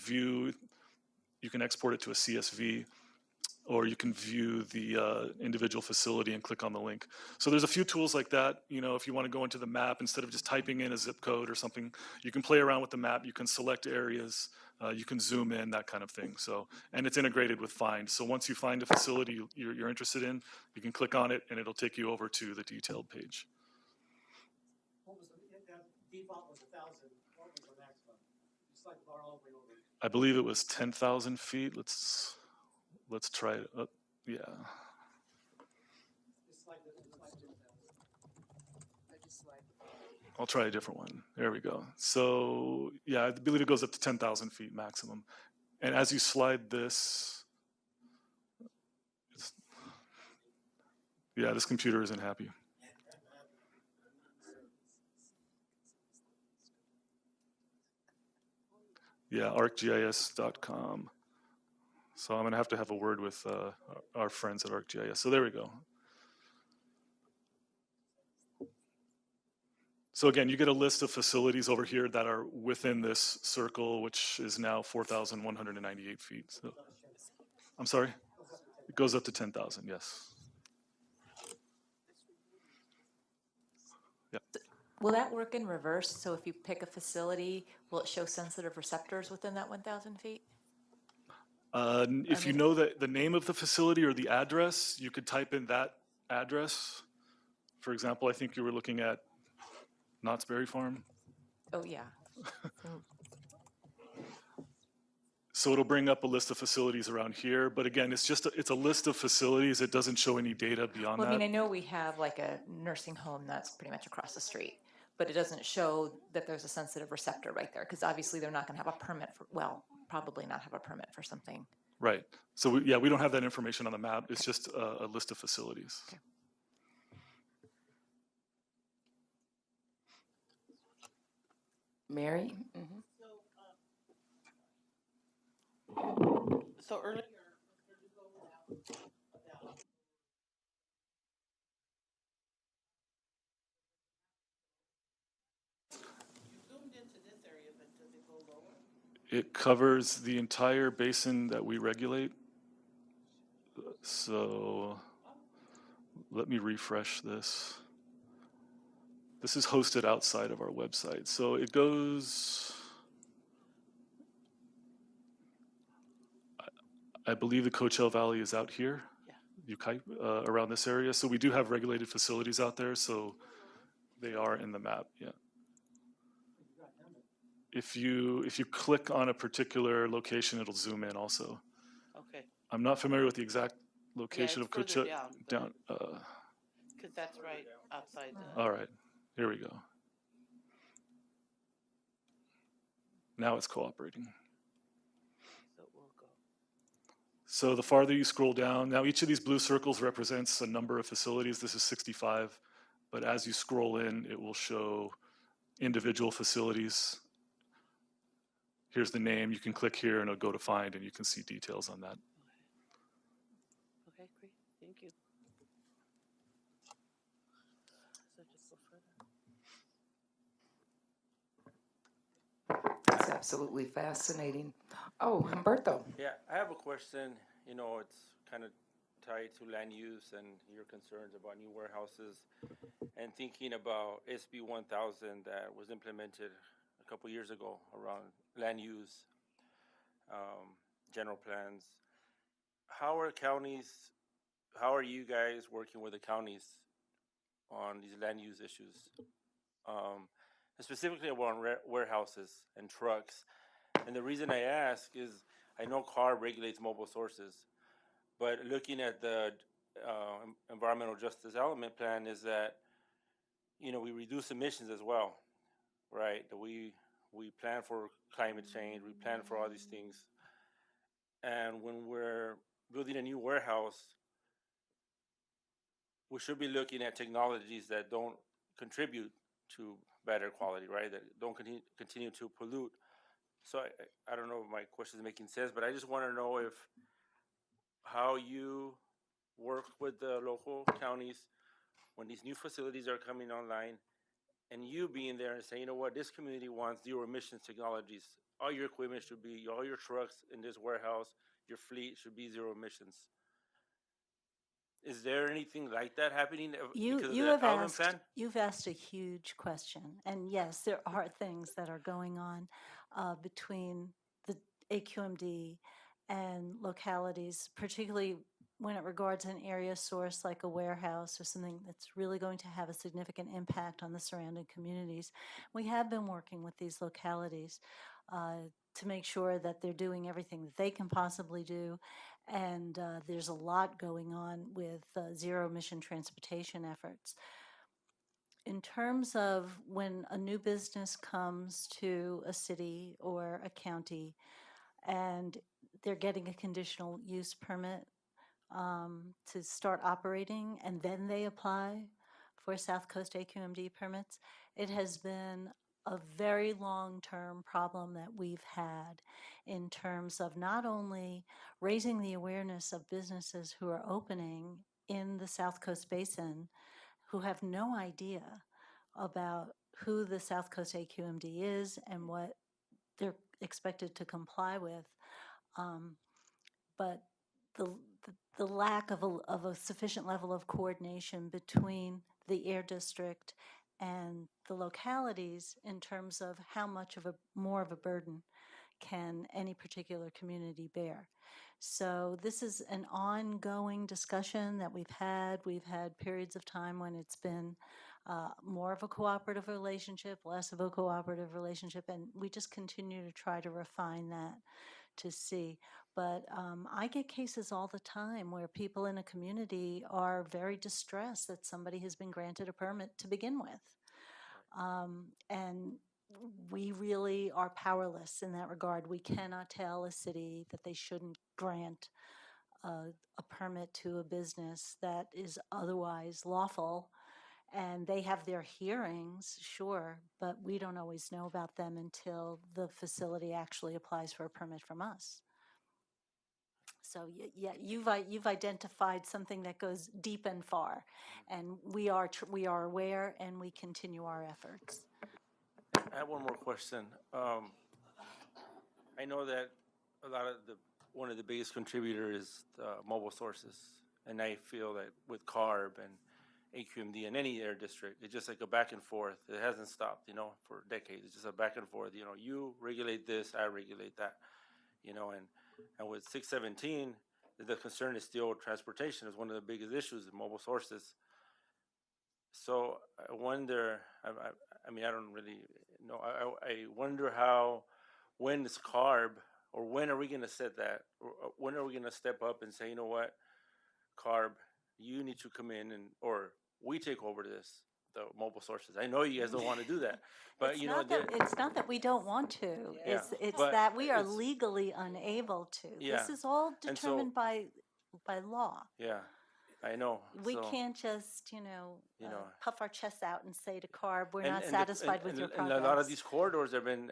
export it to a CSV, or you can view the individual facility and click on the link. So there's a few tools like that. If you want to go into the map, instead of just typing in a zip code or something, you can play around with the map. You can select areas. You can zoom in, that kind of thing. So, and it's integrated with Find. So once you find a facility you're interested in, you can click on it, and it'll take you over to the detailed page. What was the default was 1,000. What was the maximum? Just like bar all the way over. I believe it was 10,000 feet. Let's try it. Yeah. I'll try a different one. There we go. So yeah, I believe it goes up to 10,000 feet maximum. And as you slide this, this computer isn't happy. Yeah, arcgis.com. So I'm going to have a word with our friends at ArcGIS. So there we go. So again, you get a list of facilities over here that are within this circle, which is now 4,198 feet. So, I'm sorry? It goes up to 10,000, yes. Yeah. Will that work in reverse? So if you pick a facility, will it show sensitive receptors within that 1,000 feet? If you know the name of the facility or the address, you could type in that address. For example, I think you were looking at Knott's Berry Farm. Oh, yeah. So it'll bring up a list of facilities around here. But again, it's a list of facilities. It doesn't show any data beyond Well, that. I mean, I know we have like a nursing home that's pretty much across the street, but it doesn't show that there's a sensitive receptor right there, because obviously they're not going to have a permit for, probably not have a permit for something. Right. So we don't have that information on the map. It's just a list of facilities. Okay. Mary? So earlier, you zoomed into this area, but does it go lower? It covers the entire basin that we regulate. So let me refresh this. This is hosted outside of our website. So it goes, I believe the Coachella Valley is out here, around this area. So we do have regulated facilities out there. So they are in the map, yeah. If you click on a particular location, it'll zoom in also. Okay. I'm not familiar with the exact location of further Coachella. down. Because that's right outside the. All right, here we go. Now it's cooperating. So we'll go. So the farther you scroll down, now each of these blue circles represents a number of facilities. This is 65, but as you scroll in, it will show individual facilities. Here's the name. You can click here and it'll go to Find, and you can see details on that. Okay, great. Thank you. So just go further. That's absolutely fascinating. Oh, Humberto. Yeah, I have a question. It's kind of tied to land use and your concerns about new warehouses, and thinking about SB 1000 that was implemented a couple years ago around land use, general plans. How are you guys working with the counties on these land use issues? Specifically around warehouses and trucks. And the reason I ask is I know CARB regulates mobile sources, but looking at the environmental justice element plan is that, we reduce emissions as well, right? We plan for climate change, we plan for all these things. And when we're building a new warehouse, we should be looking at technologies that don't contribute to better quality, right? That don't continue to pollute. So I don't know if my question is making sense, but I just want to know if how you work with the local counties when these new facilities are coming online, and you being there and saying, you know what, this community wants zero emissions technologies. All your equipment should be, all your trucks in this warehouse, your fleet should be zero emissions. Is there anything like that happening because of the Alvin plan? You've asked a huge question, and yes, there are things that are going on between the AQMD and localities, particularly when it regards an area source like a warehouse or something that's really going to have a significant impact on the surrounding communities. We have been working with these localities to make sure that they're doing everything that they can possibly do. And there's a lot going on with zero emission transportation efforts. In terms of when a new business comes to a city or a county and they're getting a conditional use permit to start operating, and then they apply for South Coast AQMD permits, it has been a very long-term problem that we've had in terms of not only raising the awareness of businesses who are opening in the South Coast Basin who have no idea about who the South Coast AQMD is and what they're expected to comply with, but the lack of a sufficient level of coordination between the air district and the localities in terms of how much of a more of a burden can any particular community bear. So this is an ongoing discussion that we've had. We've had periods of time when it's been more of a cooperative relationship, less of a cooperative relationship, and we just continue to try to refine that to see. But I get cases all the time where people in a community are very distressed that somebody has been granted a permit to begin with. And we really are powerless in that regard. We cannot tell a city that they shouldn't grant a permit to a business that is otherwise lawful. And they have their hearings, sure, but we don't always know about them until the facility actually applies for a permit from us. So yeah, you've identified something that goes deep and far, and we are aware, and we continue our efforts. I have one more question. I know that one of the biggest contributors is mobile sources, and I feel that with CARB and AQMD and any air district, it's just like a back and forth. It hasn't stopped, for decades. It's just a back and forth. You regulate this, I regulate that, and with 617, the concern is still transportation is one of the biggest issues in mobile sources. So I wonder, I mean, I don't really know. I wonder when is CARB, or when are we going to set that? Or when are we going to step up and say, you know what, CARB, you need to come in or we take over the mobile sources. I know you guys don't want to do that, but it's not that we don't want to. Yeah, it's that we are legally unable to. Yeah. This is all determined by law. Yeah, I know. We can't just, puff our chests out and say to CARB, we're not satisfied with your progress. And a lot of these corridors have been,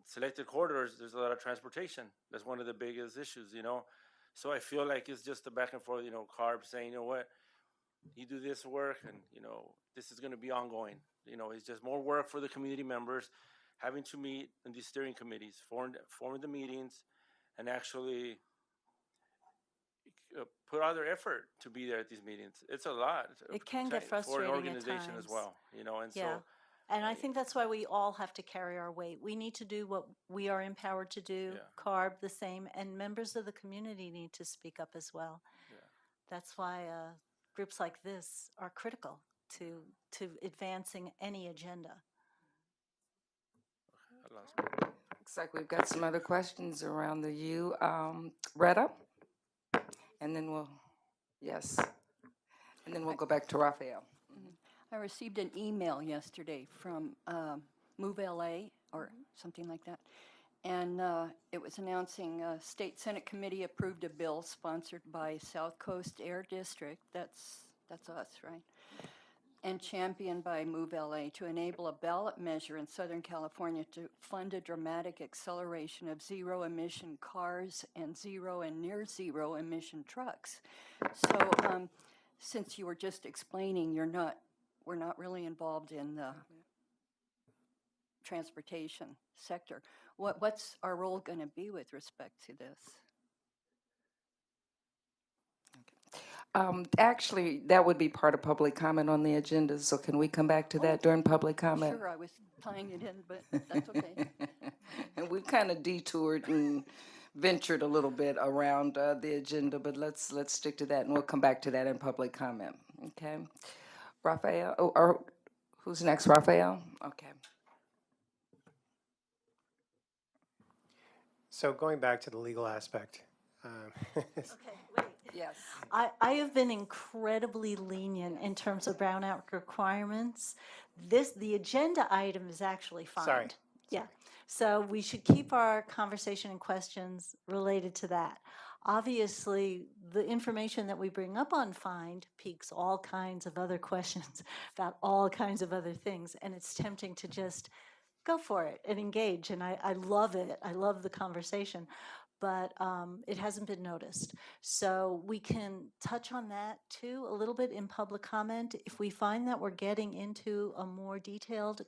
selected corridors, there's a lot of transportation. That's one of the biggest issues, So I feel like it's just a back and forth, CARB saying, you know what, you do this work and, this is going to be ongoing. It's just more work for the community members having to meet in these steering committees, forming the meetings, and actually put all their effort to be there at these meetings. It's a lot. It can get frustrating for an organization at times as well, and yeah. so. And I think that's why we all have to carry our weight. We need to do what we are empowered to do, Yeah. CARB the same, and members of the community need to speak up as well. Yeah. That's why groups like this are critical to advancing any agenda. Looks like we've got some other questions around the U. Retta? And then we'll go back to Raphael. I received an email yesterday from Move LA or something like that, and it was announcing State Senate Committee approved a bill sponsored by South Coast Air District. That's that's us, right? And championed by Move LA to enable a ballot measure in Southern California to fund a dramatic acceleration of zero-emission cars and zero and near-zero emission trucks. So since you were just explaining we're not really involved in the transportation sector, what's our role going to be with respect to this? Actually, that would be part of public comment on the agenda, so can we come back to that during public comment? Sure, I was tying it in, but that's okay. And we kind of detoured and ventured a little bit around the agenda, but let's stick to that, and we'll come back to that in public comment. Okay, Raphael. Oh, or who's next? Raphael. Okay. So going back to the legal aspect. Okay, wait. Yes. I have been incredibly lenient in terms of brownout requirements. The agenda item is actually fine. Sorry. Yeah. So we should keep our conversation and questions related to that. Obviously, the information that we bring up on FIND piques all kinds of other questions about all kinds of other things, and it's tempting to just go for it and engage. And I love it. I love the conversation. But it hasn't been noticed. So we can touch on that too a little bit in public comment. If we find that we're getting into a more detailed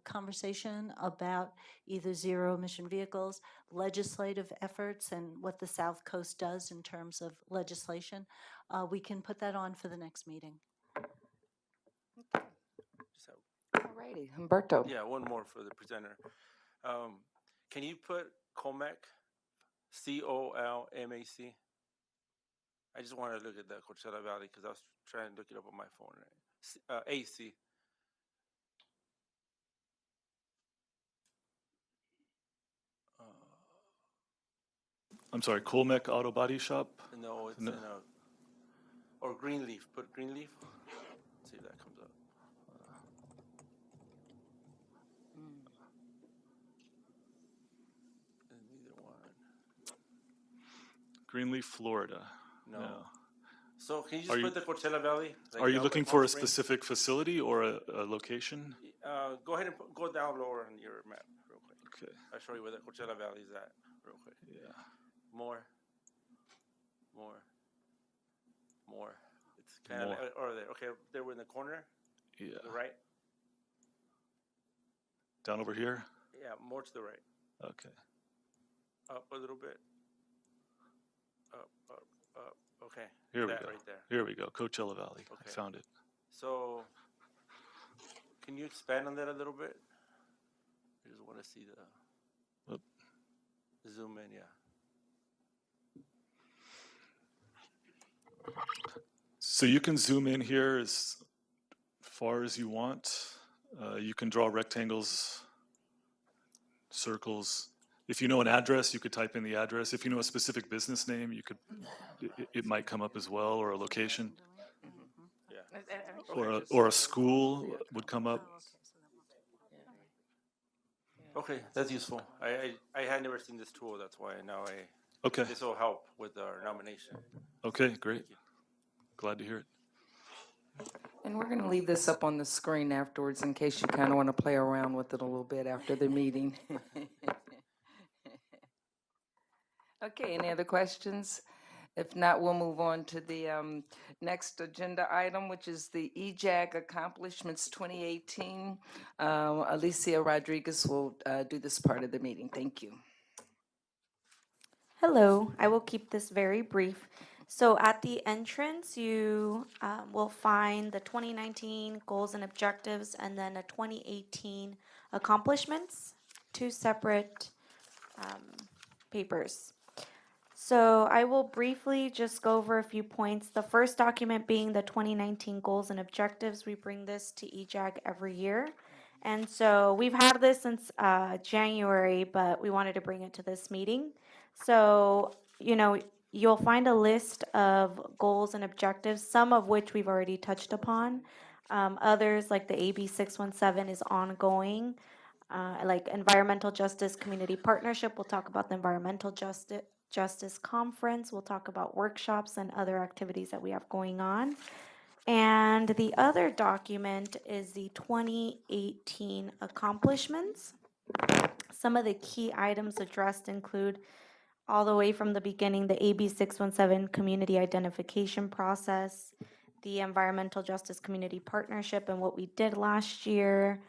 conversation about either zero emission vehicles, legislative efforts, and what the South Coast does in terms of legislation, we can put that on for the next meeting. All righty, Humberto. Yeah, one more for the presenter. Can you put COLMAC? COLMAC. I just wanted to look at the Coachella Valley because I was trying to look it up on my phone. Right? AC. I'm sorry, Colmec Auto Body Shop? No, it's in a, or Greenleaf. Put Greenleaf. Let's see if that comes up. Neither one. Greenleaf, Florida. No. So can you just Are put the Coachella Valley? Are you looking for a Springs? specific facility or a location? Go ahead and go down lower on your map real quick. Okay. I'll show you where the Coachella Valley is at real quick. Yeah. More. It's kind of or there. Okay, there we're in the corner. Yeah. To the right. Down over here? Yeah, more to the right. Okay. Up a little bit. Up. Okay. Here we that go. Right there. Here we go. Coachella Valley. Okay. I found it. So, can you expand on that a little bit? I just want to see the zoom in. Yeah. So you can zoom in here as far as you want. You can draw rectangles, circles. If you know an address, you could type in the address. If you know a specific business name, you could. It might come up as well, or a location, Yeah. or a school would come up. Okay, that's useful. I had never seen this tool. That's why now Okay. this will help with our nomination. Okay. Great. Glad to hear it. And we're going to leave this up on the screen afterwards in case you kind of want to play around with it a little bit after the meeting. Okay, any other questions? If not, we'll move on to the next agenda item, which is the EJAG Accomplishments 2018. Alicia Rodriguez will do this part of the meeting. Thank you. Hello, I will keep this very brief. So at the entrance, you will find the 2019 goals and objectives and then a 2018 accomplishments, two separate papers. So I will briefly just go over a few points. The first document being the 2019 goals and objectives. We bring this to EJAG every year. And so we've had this since January, but we wanted to bring it to this meeting. So, you'll find a list of goals and objectives, some of which we've already touched upon. Others, like the AB 617, is ongoing. Like environmental justice community partnership, we'll talk about the environmental justice conference. We'll talk about workshops and other activities that we have going on. And the other document is the 2018 accomplishments. Some of the key items addressed include all the way from the beginning, the AB 617 community identification process, the environmental justice community partnership and what we did last year,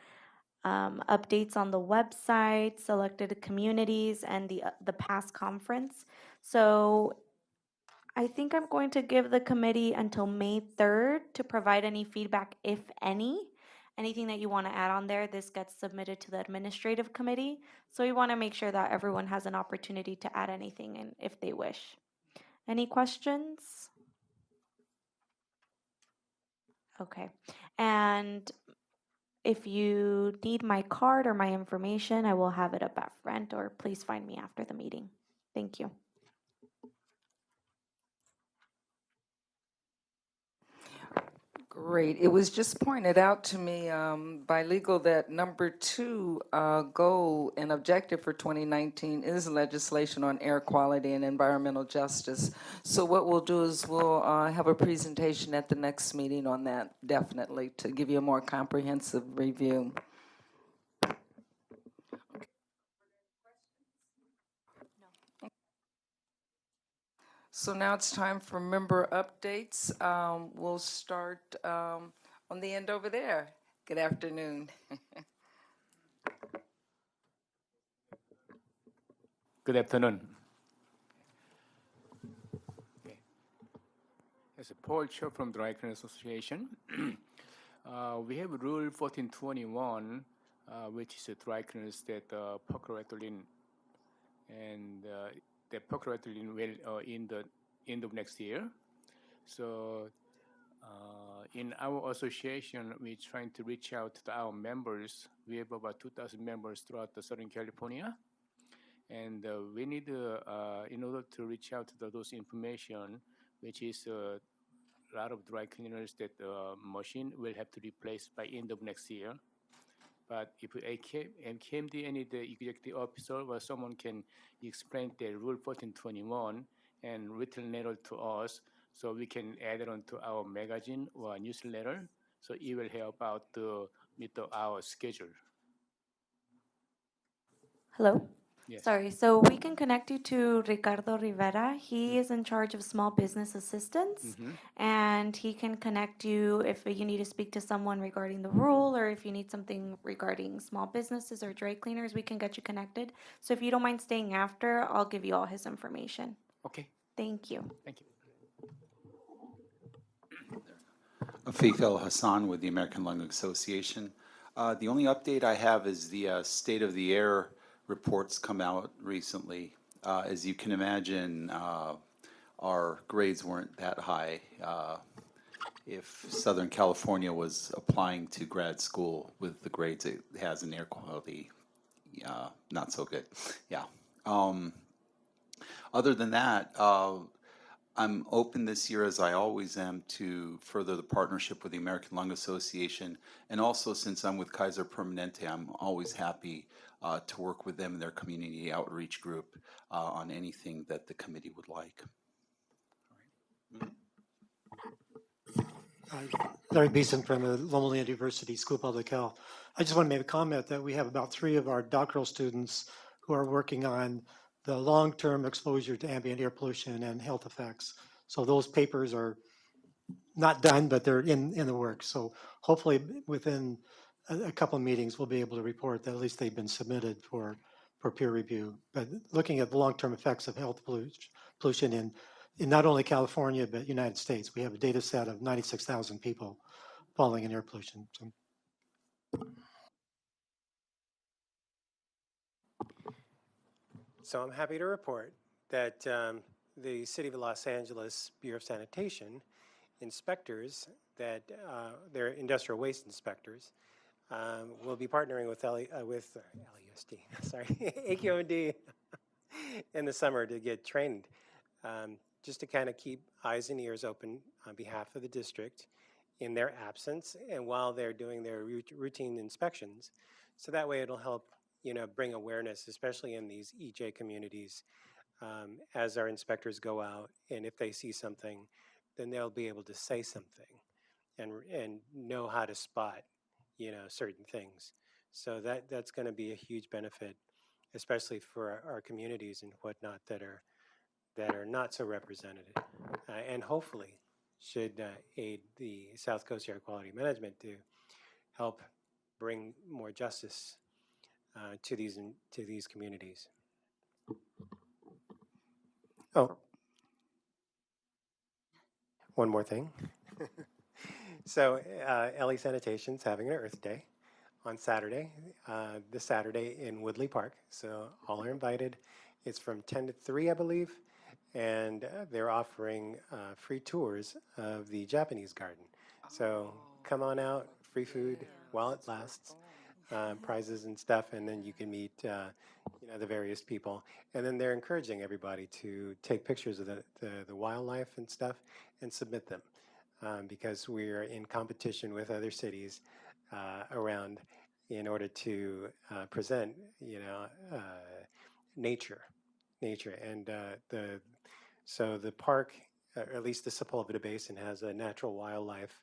updates on the website, selected communities, and the past conference. So I think I'm going to give the committee until May 3rd to provide any feedback, if any. Anything that you want to add on there, this gets submitted to the administrative committee. So we want to make sure that everyone has an opportunity to add anything in if they wish. Any questions? Okay. And if you need my card or my information, I will have it up at front, or please find me after the meeting. Thank you. Great. It was just pointed out to me by legal that number 2 goal and objective for 2019 is legislation on air quality and environmental justice. So what we'll do is we'll have a presentation at the next meeting on that, definitely, to give you a more comprehensive review. So now it's time for member updates. We'll start on the end over there. Good afternoon. Good afternoon. Okay. As a Paul Cho from Dry Cleaners Association, we have Rule 1421, which is a dry cleaners that perchlorethylene, and the perchlorethylene will in the end of next year. So in our association, we're trying to reach out to our members. We have about 2,000 members throughout the Southern California. And we need, in order to reach out to those information, which is a lot of dry cleaners that machine will have to replace by end of next year. But if SCAQMD, any the executive officer or someone can explain the Rule 1421 and written letter to us, so we can add it onto our magazine or newsletter, so it will help out to meet our schedule. Hello? Yes. Sorry, so we can connect you to Ricardo Rivera. He is in charge of small business assistance, and he can connect you if you need to speak to someone regarding the rule, or if you need something regarding small businesses or dry cleaners, we can get you connected. So if you don't mind staying after, I'll give you all his information. Okay. Thank you. Thank you. Afif El Hassan with the American Lung Association. The only update I have is the state of the air reports come out recently. As you can imagine, our grades weren't that high. If Southern California was applying to grad school with the grades it has in air quality, not so good. Yeah. Other than that, I'm open this year, as I always am, to further the partnership with the American Lung Association. And also, since I'm with Kaiser Permanente, I'm always happy to work with them and their community outreach group on anything that the committee would like. Larry Beeson from the Loma Linda University School of Public Health. I just want to make a comment that we have about 3 of our doctoral students who are working on the long-term exposure to ambient air pollution and health effects. So those papers are not done, but they're in the works. So hopefully within a couple of meetings, we'll be able to report that at least they've been submitted for peer review. But looking at the long-term effects of health pollution in not only California, but United States, we have a data set of 96,000 people falling in air pollution. So I'm happy to report that the City of Los Angeles Bureau of Sanitation inspectors, that they're industrial waste inspectors, will be partnering with LUSD, sorry, AQMD in the summer to get trained, just to kind of keep eyes and ears open on behalf of the district in their absence and while they're doing their routine inspections. So that way it'll help, bring awareness, especially in these EJ communities, as our inspectors go out, and if they see something, then they'll be able to say something. and know how to spot, certain things. So that's going to be a huge benefit, especially for our communities and whatnot that are not so represented, and hopefully should aid the South Coast Air Quality Management to help bring more justice to these communities. Oh, one more thing. So LA Sanitation's having an Earth Day on Saturday, this Saturday in Woodley Park. So all are invited. It's from 10 to 3, I believe. And they're offering free tours of the Japanese garden. So come on out, free food while it lasts, prizes and stuff, and then you can meet the various people. And then they're encouraging everybody to take pictures of the wildlife and stuff and submit them, because we're in competition with other cities around in order to present nature and so the park, or at least the Sepulveda Basin, has a natural wildlife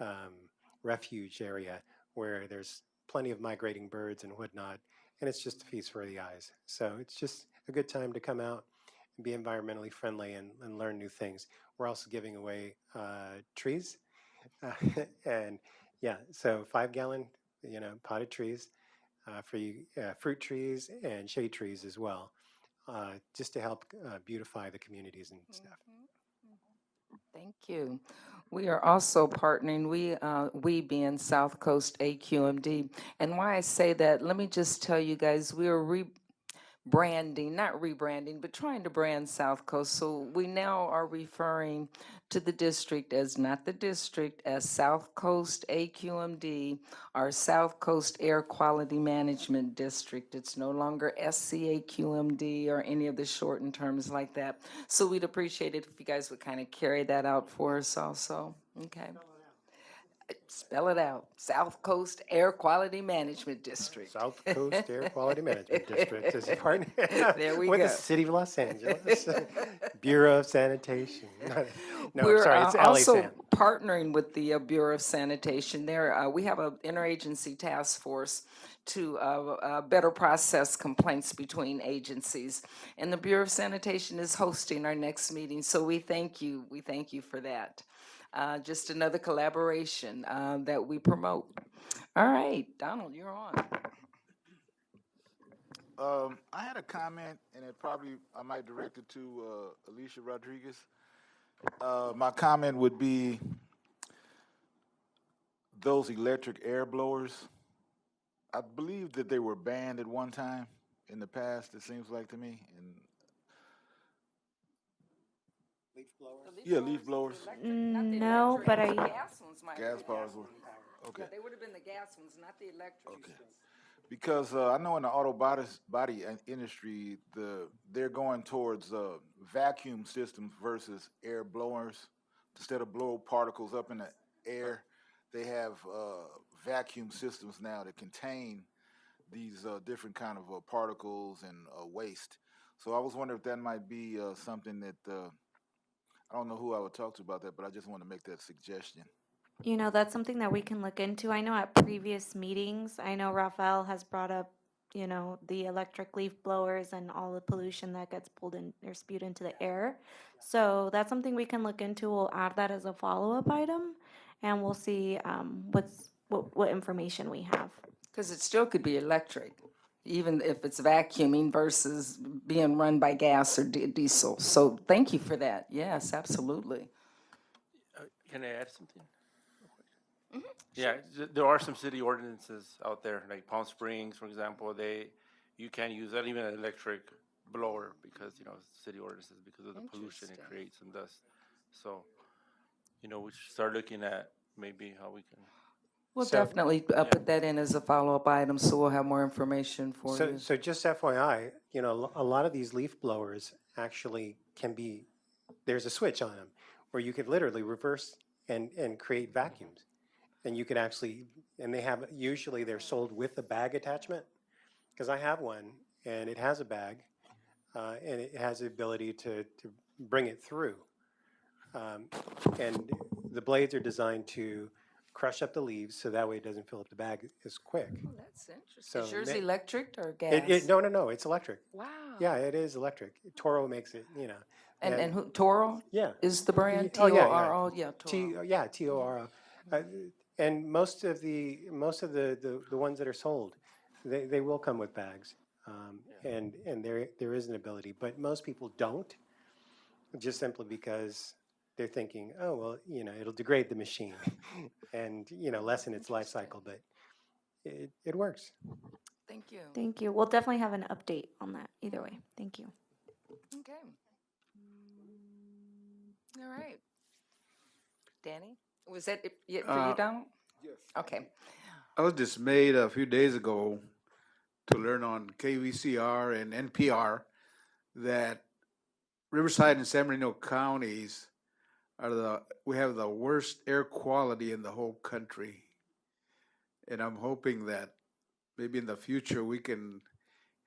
um, refuge area where there's plenty of migrating birds and whatnot, and it's just a feast for the eyes. So it's just a good time to come out and be environmentally friendly and learn new things. We're also giving away trees, and yeah, so 5-gallon, potted trees for you, fruit trees and shade trees as well, just to help beautify the communities and stuff. Thank you. We are also partnering, we being South Coast AQMD. And why I say that, let me just tell you guys, we are branding, not rebranding, but trying to brand South Coast. So we now are referring to the district as, not the district, as South Coast AQMD, our South Coast Air Quality Management District. It's no longer SCAQMD or any of the shortened terms like that. So we'd appreciate it if you guys would kind of carry that out for us also. Okay. Spell it out. South Coast Air Quality Management District. South Coast Air Quality Management District is partner There we with go. the City of Los Angeles Bureau of Sanitation. No, I'm We're sorry, it's also LA-SAN. partnering with the Bureau of Sanitation. There, we have an interagency task force to better process complaints between agencies, and the Bureau of Sanitation is hosting our next meeting. So we thank you. We thank you for that. Just another collaboration that we promote. All right, Donald, you're on. I had a comment, and I might direct it to Alicia Rodriguez. My comment would be those electric air blowers. I believe that they were banned at one time in the past, it seems like to me. And Leaf blowers? yeah, leaf blowers. No, but I. Gas ones might have Gas been powers gas were. ones. Okay. Yeah, they would have been the gas ones, not the electric. Okay. Because I know in the auto body industry, they're going towards vacuum systems versus air blowers. Instead of blow particles up in the air, they have vacuum systems now that contain these different kind of particles and waste. So I was wondering if that might be something that I don't know who I would talk to about that, but I just want to make that suggestion. You know, that's something that we can look into. I know at previous meetings, I know Rafael has brought up, you know, the electric leaf blowers and all the pollution that gets pulled in or spewed into the air. So that's something we can look into. We'll add that as a follow-up item, and we'll see what information we have. Because it still could be electric, even if it's vacuuming versus being run by gas or diesel. So thank you for that. Yes, absolutely. Can I add something? Yeah, there are some city ordinances out there, like Palm Springs, for example. You can use that, even an electric blower, because city ordinances, because of the pollution it creates and dust. So, we should start looking at maybe how we can. We'll definitely put that in as a follow-up item, so we'll have more information for you. So just FYI, a lot of these leaf blowers actually there's a switch on them where you could literally reverse and create vacuums. And you could actually, and usually they're sold with a bag attachment, because I have one and it has a bag and it has the ability to bring it through. And the blades are designed to crush up the leaves so that way it doesn't fill up the bag as quick. Oh, that's interesting. So Is yours ma- electric or gas? no, it's electric. Wow. Yeah, it is electric. Toro makes it, you know. And who, Toro Yeah. is the brand? Oh yeah, Toro? Yeah, Toro. Toro. And most of the ones that are sold, they will come with bags, and there is an ability, but most people don't, just simply because they're thinking, oh well, you know, it'll degrade the machine, and you know, lessen its life cycle, but it works. Thank you. Thank you. We'll definitely have an update on that either way. Thank you. Okay. All right. Danny, was that it for you, Donald? Yes. Okay. I was dismayed a few days ago to learn on KVCR and NPR that Riverside and San Bernardino counties we have the worst air quality in the whole country. And I'm hoping that maybe in the future we can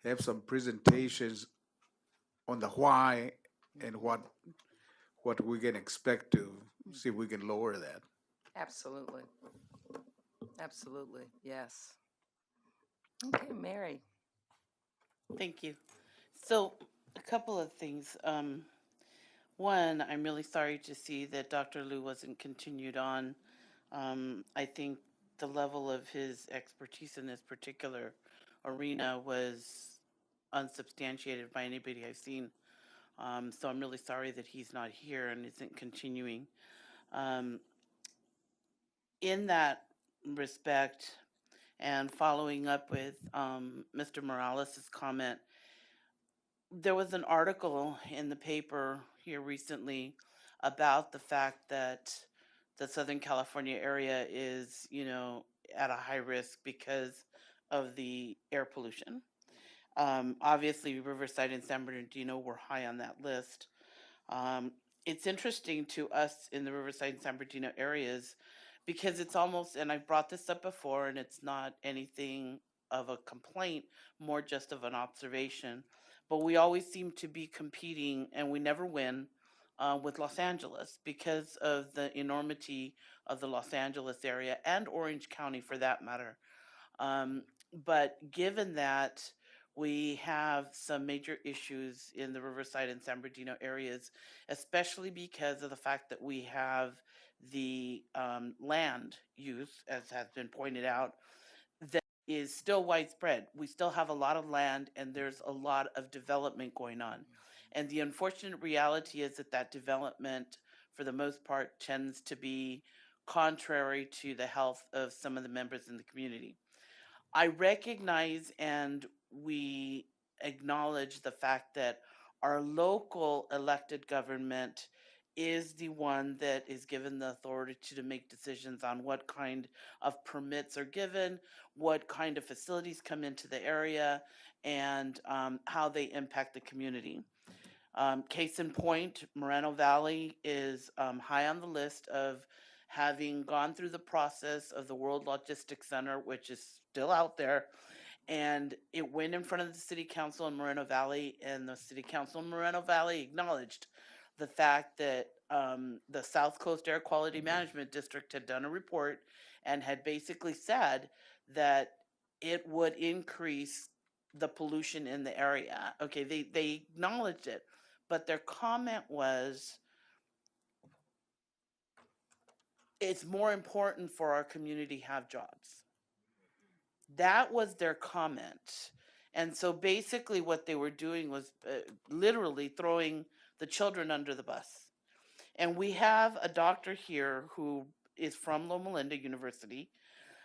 have some presentations on the why and what we can expect to see if we can lower that. Absolutely. Absolutely. Yes. Okay, Mary. Thank you. So, a couple of things. One, I'm really sorry to see that Dr. Liu wasn't continued on. I think the level of his expertise in this particular arena was unsubstantiated by anybody I've seen. So I'm really sorry that he's not here and isn't continuing. In that respect, and following up with Mr. Morales' comment, there was an article in the paper here recently about the fact that the Southern California area is, you know, at a high risk because of the air pollution. Obviously, Riverside and San Bernardino were high on that list. It's interesting to us in the Riverside and San Bernardino areas because it's almost, and I've brought this up before, and it's not anything of a complaint, more just of an observation. But we always seem to be competing, and we never win with Los Angeles because of the enormity of the Los Angeles area and Orange County for that matter. But given that we have some major issues in the Riverside and San Bernardino areas, especially because of the fact that we have the land use, as has been pointed out, that is still widespread. We still have a lot of land and there's a lot of development going on. And the unfortunate reality is that that development, for the most part, tends to be contrary to the health of some of the members in the community. I recognize and we acknowledge the fact that our local elected government is the one that is given the authority to make decisions on what kind of permits are given, what kind of facilities come into the area, and how they impact the community. Case in point, Moreno Valley is high on the list of having gone through the process of the World Logistics Center, which is still out there, and it went in front of the City Council in Moreno Valley, and the City Council in Moreno Valley acknowledged the fact that the South Coast Air Quality Management District had done a report and had basically said that it would increase the pollution in the area. Okay, they acknowledged it, but their comment was, it's more important for our community to have jobs. That was their comment. And so basically what they were doing was literally throwing the children under the bus. And we have a doctor here who is from Loma Linda University.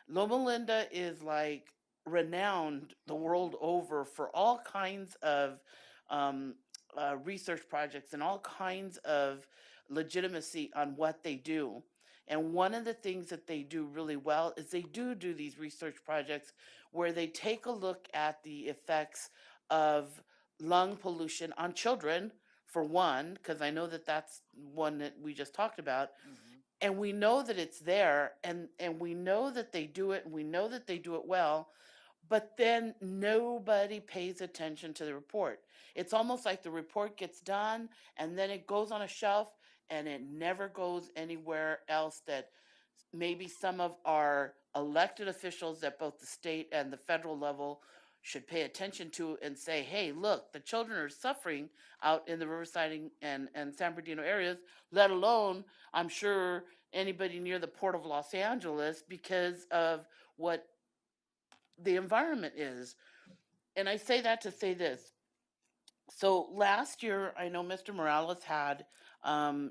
Loma Linda is like renowned the world over for all kinds of research projects and all kinds of legitimacy on what they do. And one of the things that they do really well is they do these research projects where they take a look at the effects of lung pollution on children, for one, because I know that that's one that we just talked about. And we know that it's there, and we know that they do it, and we know that they do it well, but then nobody pays attention to the report. It's almost like the report gets done, and then it goes on a shelf, and it never goes anywhere else that maybe some of our elected officials at both the state and the federal level should pay attention to and say, hey, look, the children are suffering out in the Riverside and San Bernardino areas, let alone, I'm sure, anybody near the Port of Los Angeles because of what the environment is. And I say that to say this. So last year, I know Mr. Morales had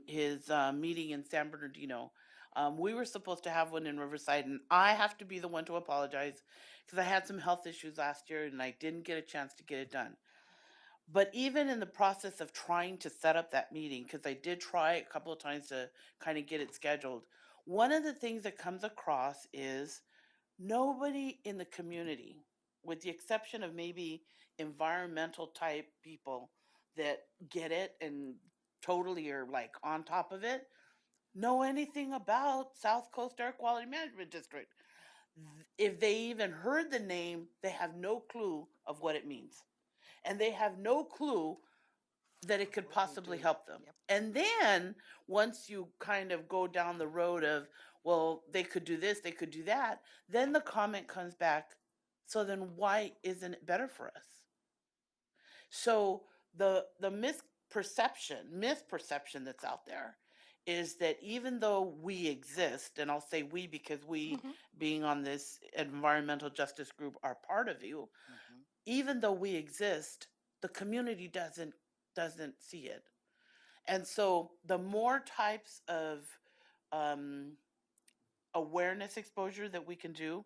his meeting in San Bernardino. We were supposed to have one in Riverside, and I have to be the one to apologize because I had some health issues last year and I didn't get a chance to get it done. But even in the process of trying to set up that meeting, because I did try a couple of times to kind of get it scheduled, one of the things that comes across is nobody in the community, with the exception of maybe environmental type people that get it and totally are like on top of it, know anything about South Coast Air Quality Management District. If they even heard the name, they have no clue of what it means. And they have no clue that it could possibly help them. And then once you kind of go down the road of, well, they could do this, they could do that, then the comment comes back, so then why isn't it better for us? So the misperception that's out there is that even though we exist, and I'll say we because we being on this environmental justice group are part of you, even though we exist, the community doesn't see it. And so the more types of awareness exposure that we can do,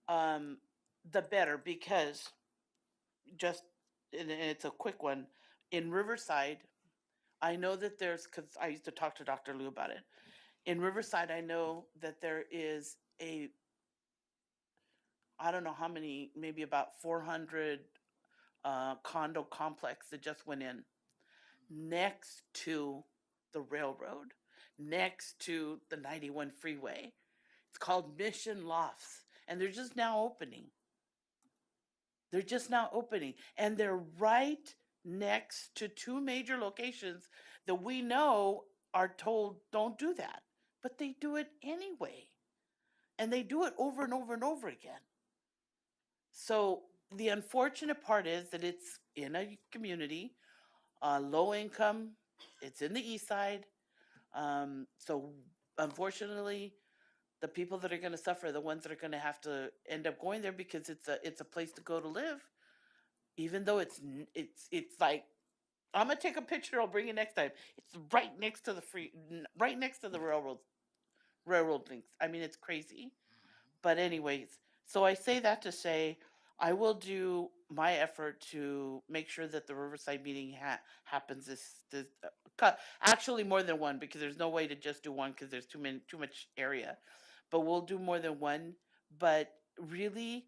the better, because just, and it's a quick one, in Riverside, I know that there's, because I used to talk to Dr. Liu about it. In Riverside, I know that there is I don't know how many, maybe about 400 condo complex that just went in next to the railroad, next to the 91 freeway. It's called Mission Lofts, and they're just now opening. And they're right next to two major locations that we know are told don't do that, but they do it anyway. And they do it over and over and over again. So the unfortunate part is that it's in a community, low income, it's in the east side. So unfortunately, the people that are going to suffer are the ones that are going to have to end up going there because it's a place to go to live, even though it's like, I'm gonna take a picture. I'll bring it next time. It's right next to the railroad links. I mean, it's crazy. But anyways, so I say that to say I will do my effort to make sure that the Riverside meeting happens this actually more than one, because there's no way to just do one because there's too much area. But we'll do more than one. But really,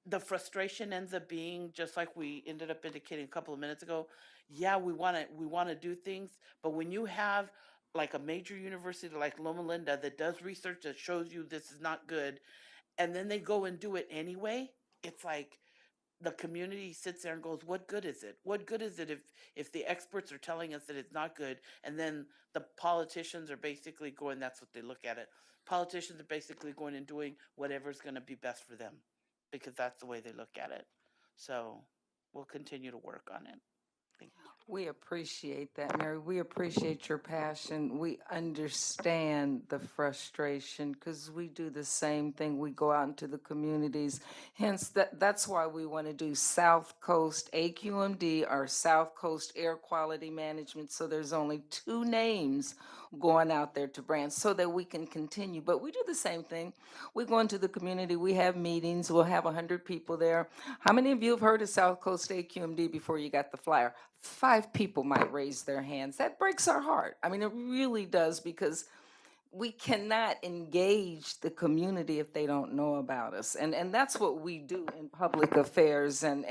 the frustration ends up being just like we ended up indicating a couple of minutes ago. Yeah, we want to do things, but when you have like a major university like Loma Linda that does research that shows you this is not good, and then they go and do it anyway, it's like the community sits there and goes, what good is it? What good is it if the experts are telling us that it's not good, and then the politicians are basically going, that's what they look at it. Politicians are basically going and doing whatever's going to be best for them, because that's the way they look at it. So we'll continue to work on it. Thank you. We appreciate that, Mary. We appreciate your passion. We understand the frustration because we do the same thing. We go out into the communities. Hence, that's why we want to do South Coast AQMD, or South Coast Air Quality Management. So there's only two names going out there to brand so that we can continue. But we do the same thing. We go into the community. We have meetings. We'll have 100 people there. How many of you have heard of South Coast AQMD before you got the flyer? 5 people might raise their hands. That breaks our heart. I mean, it really does, because we cannot engage the community if they don't know about us. And that's what we do in public affairs and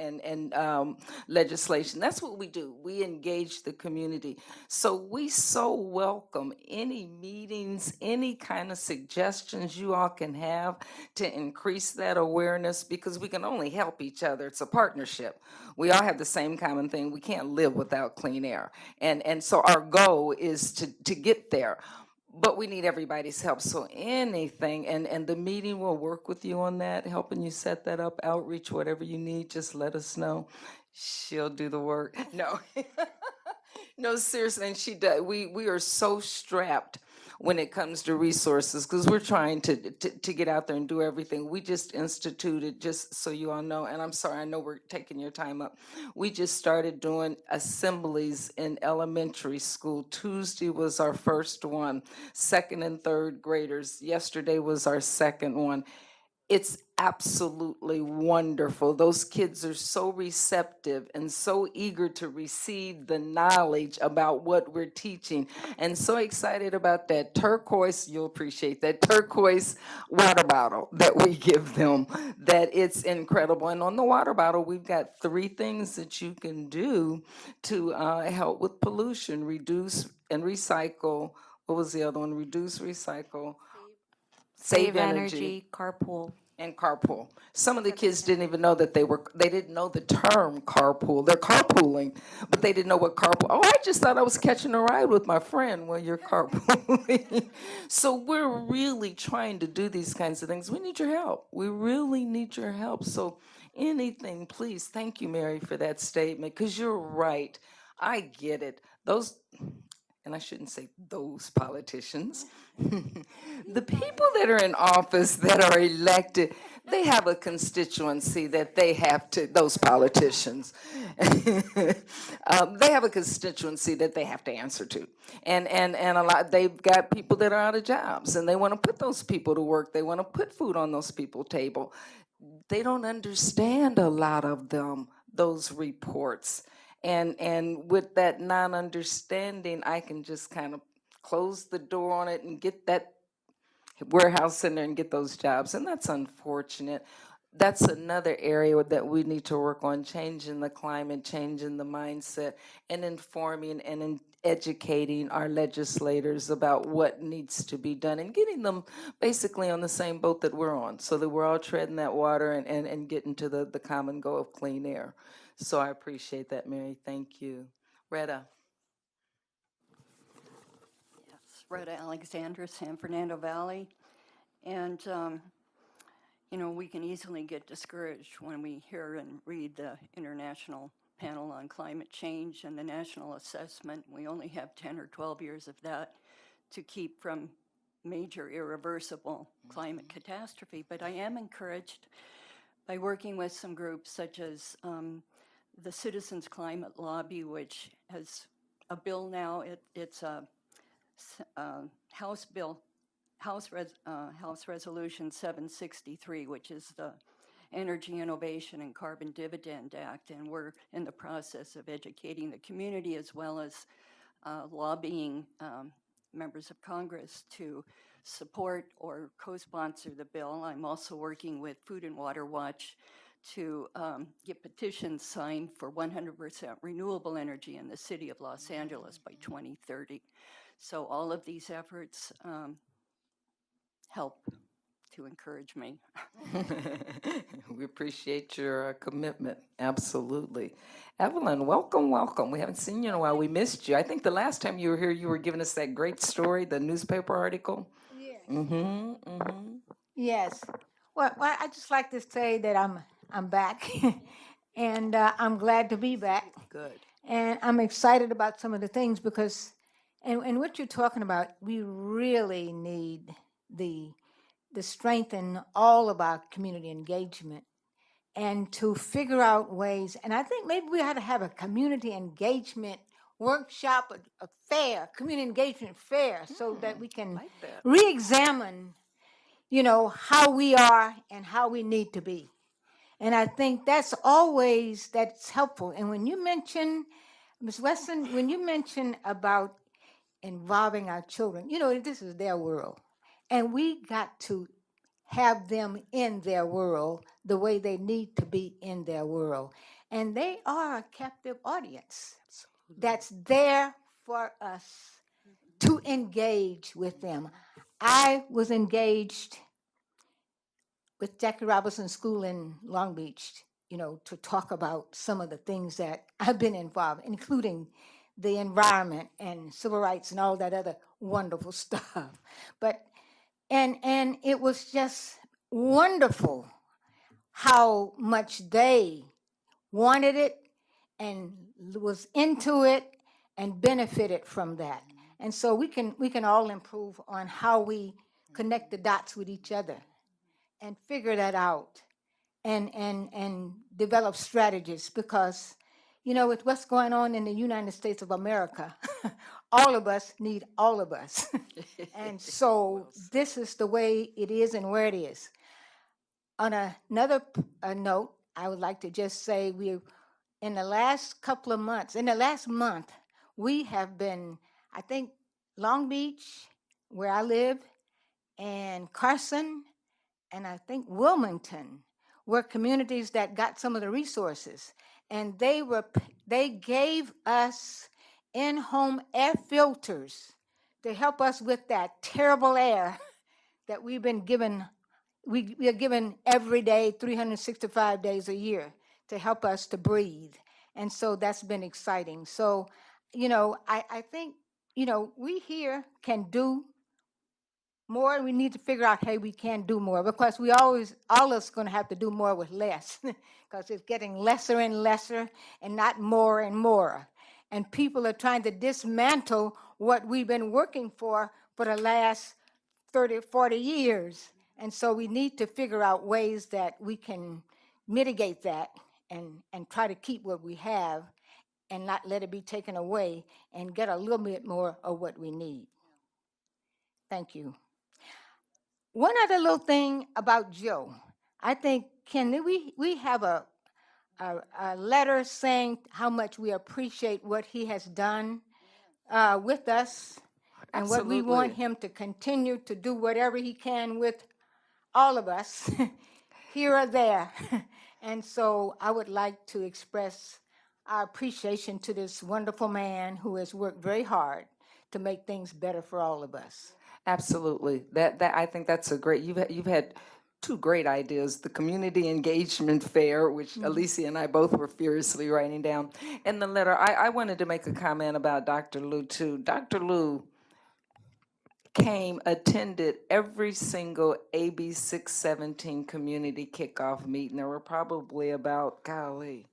legislation. That's what we do. We engage the community. So we so welcome any meetings, any kind of suggestions you all can have to increase that awareness, because we can only help each other. It's a partnership. We all have the same common thing. We can't live without clean air. And so our goal is to get there. But we need everybody's help. So anything, and the meeting will work with you on that, helping you set that up, outreach, whatever you need, just let us know. She'll do the work. No. No, seriously, and she does. We are so strapped when it comes to resources, because we're trying to get out there and do everything. We just instituted, just so you all know, and I'm sorry, I know we're taking your time up. We just started doing assemblies in elementary school. Tuesday was our first one, second and third graders. Yesterday was our second one. It's absolutely wonderful. Those kids are so receptive and so eager to receive the knowledge about what we're teaching, and so excited about that turquoise, you'll appreciate that turquoise water bottle that we give them, that it's incredible. And on the water bottle, we've got 3 things that you can do to help with pollution: reduce and recycle. What was the other one? Reduce, recycle, save energy, carpool. and carpool. Some of the kids didn't even know that they didn't know the term carpool. They're carpooling, but they didn't know what carpool. Oh, I just thought I was catching a ride with my friend. Well, you're carpooling. So we're really trying to do these kinds of things. We need your help. We really need your help. So anything, please. Thank you, Mary, for that statement, because you're right. I get it. Those, and I shouldn't say those politicians, the people that are in office that are elected, they have a constituency that they have to, those politicians, they have a constituency that they have to answer to. And a lot, they've got people that are out of jobs, and they want to put those people to work. They want to put food on those people's table. They don't understand, a lot of them, those reports. And with that non-understanding, I can just kind of close the door on it and get that warehouse in there and get those jobs. And that's unfortunate. That's another area that we need to work on: changing the climate, changing the mindset, and informing and educating our legislators about what needs to be done, and getting them basically on the same boat that we're on, so that we're all treading that water and getting to the common goal of clean air. So I appreciate that, Mary. Thank you. Retta. Yes, Retta Alexander, San Fernando Valley. And, you know, we can easily get discouraged when we hear and read the International Panel on Climate Change and the National Assessment. We only have 10 or 12 years of that to keep from major irreversible climate catastrophe. But I am encouraged by working with some groups such as the Citizens Climate Lobby, which has a bill now. It's a House bill, House Resolution 763, which is the Energy Innovation and Carbon Dividend Act, and we're in the process of educating the community as well as lobbying members of Congress to support or co-sponsor the bill. I'm also working with Food and Water Watch to get petitions signed for 100% renewable energy in the city of Los Angeles by 2030. So all of these efforts help to encourage me. We appreciate your commitment. Absolutely. Evelyn, welcome, welcome. We haven't seen you in a while. We missed you. I think the last time you were here, you were giving us that great story, the newspaper article. Yes. Mm-hmm, mm-hmm. Yes. Well, I just like to say that I'm back, and I'm glad to be back. Good. And I'm excited about some of the things because, and what you're talking about, we really need the strengthen all of our community engagement and to figure out ways. And I think maybe we ought to have a community engagement workshop, a fair, community engagement fair, so that we can Like that. re-examine, you know, how we are and how we need to be. And I think that's helpful. And when you mention, Ms. Weston, when you mention about involving our children. You know, this is their world. And we got to have them in their world the way they need to be in their world. And they are a captive audience that's there for us to engage with them. I was engaged with Jackie Robinson School in Long Beach, you know, to talk about some of the things that I've been involved, including the environment and civil rights and all that other wonderful stuff. But and it was just wonderful how much they wanted it and was into it and benefited from that. And so we can all improve on how we connect the dots with each other and figure that out and develop strategies, because you know, with what's going on in the United States of America, all of us need all of us. And so this is the way it is and where it is. On another note, I would like to just say in the last couple of months, in the last month, we have been, I think, Long Beach, where I live, and Carson, and I think Wilmington were communities that got some of the resources. And they gave us in-home air filters to help us with that terrible air that we've been given. We are given every day, 365 days a year, to help us to breathe. And so that's been exciting. So, you know, I think, you know, we here can do more, and we need to figure out how we can do more, because we always, all of us going to have to do more with less, because it's getting lesser and lesser and not more and more. And people are trying to dismantle what we've been working for the last 30, 40 years. And so we need to figure out ways that we can mitigate that and try to keep what we have and not let it be taken away and get a little bit more of what we need. Thank you. One other little thing about Joe. I think, Ken, we have a letter saying how much we appreciate what he has done with us, and what we want him to continue to do whatever he can with all of us, here or there. And so I would like to express our appreciation to this wonderful man who has worked very hard to make things better for all of us. Absolutely. That I think that's a great. You've had two great ideas: the community engagement fair, which Alicia and I both were furiously writing down, and the letter. I wanted to make a comment about Dr. Liu too. Dr. Liu attended every single AB 617 community kickoff meeting. There were probably about, golly,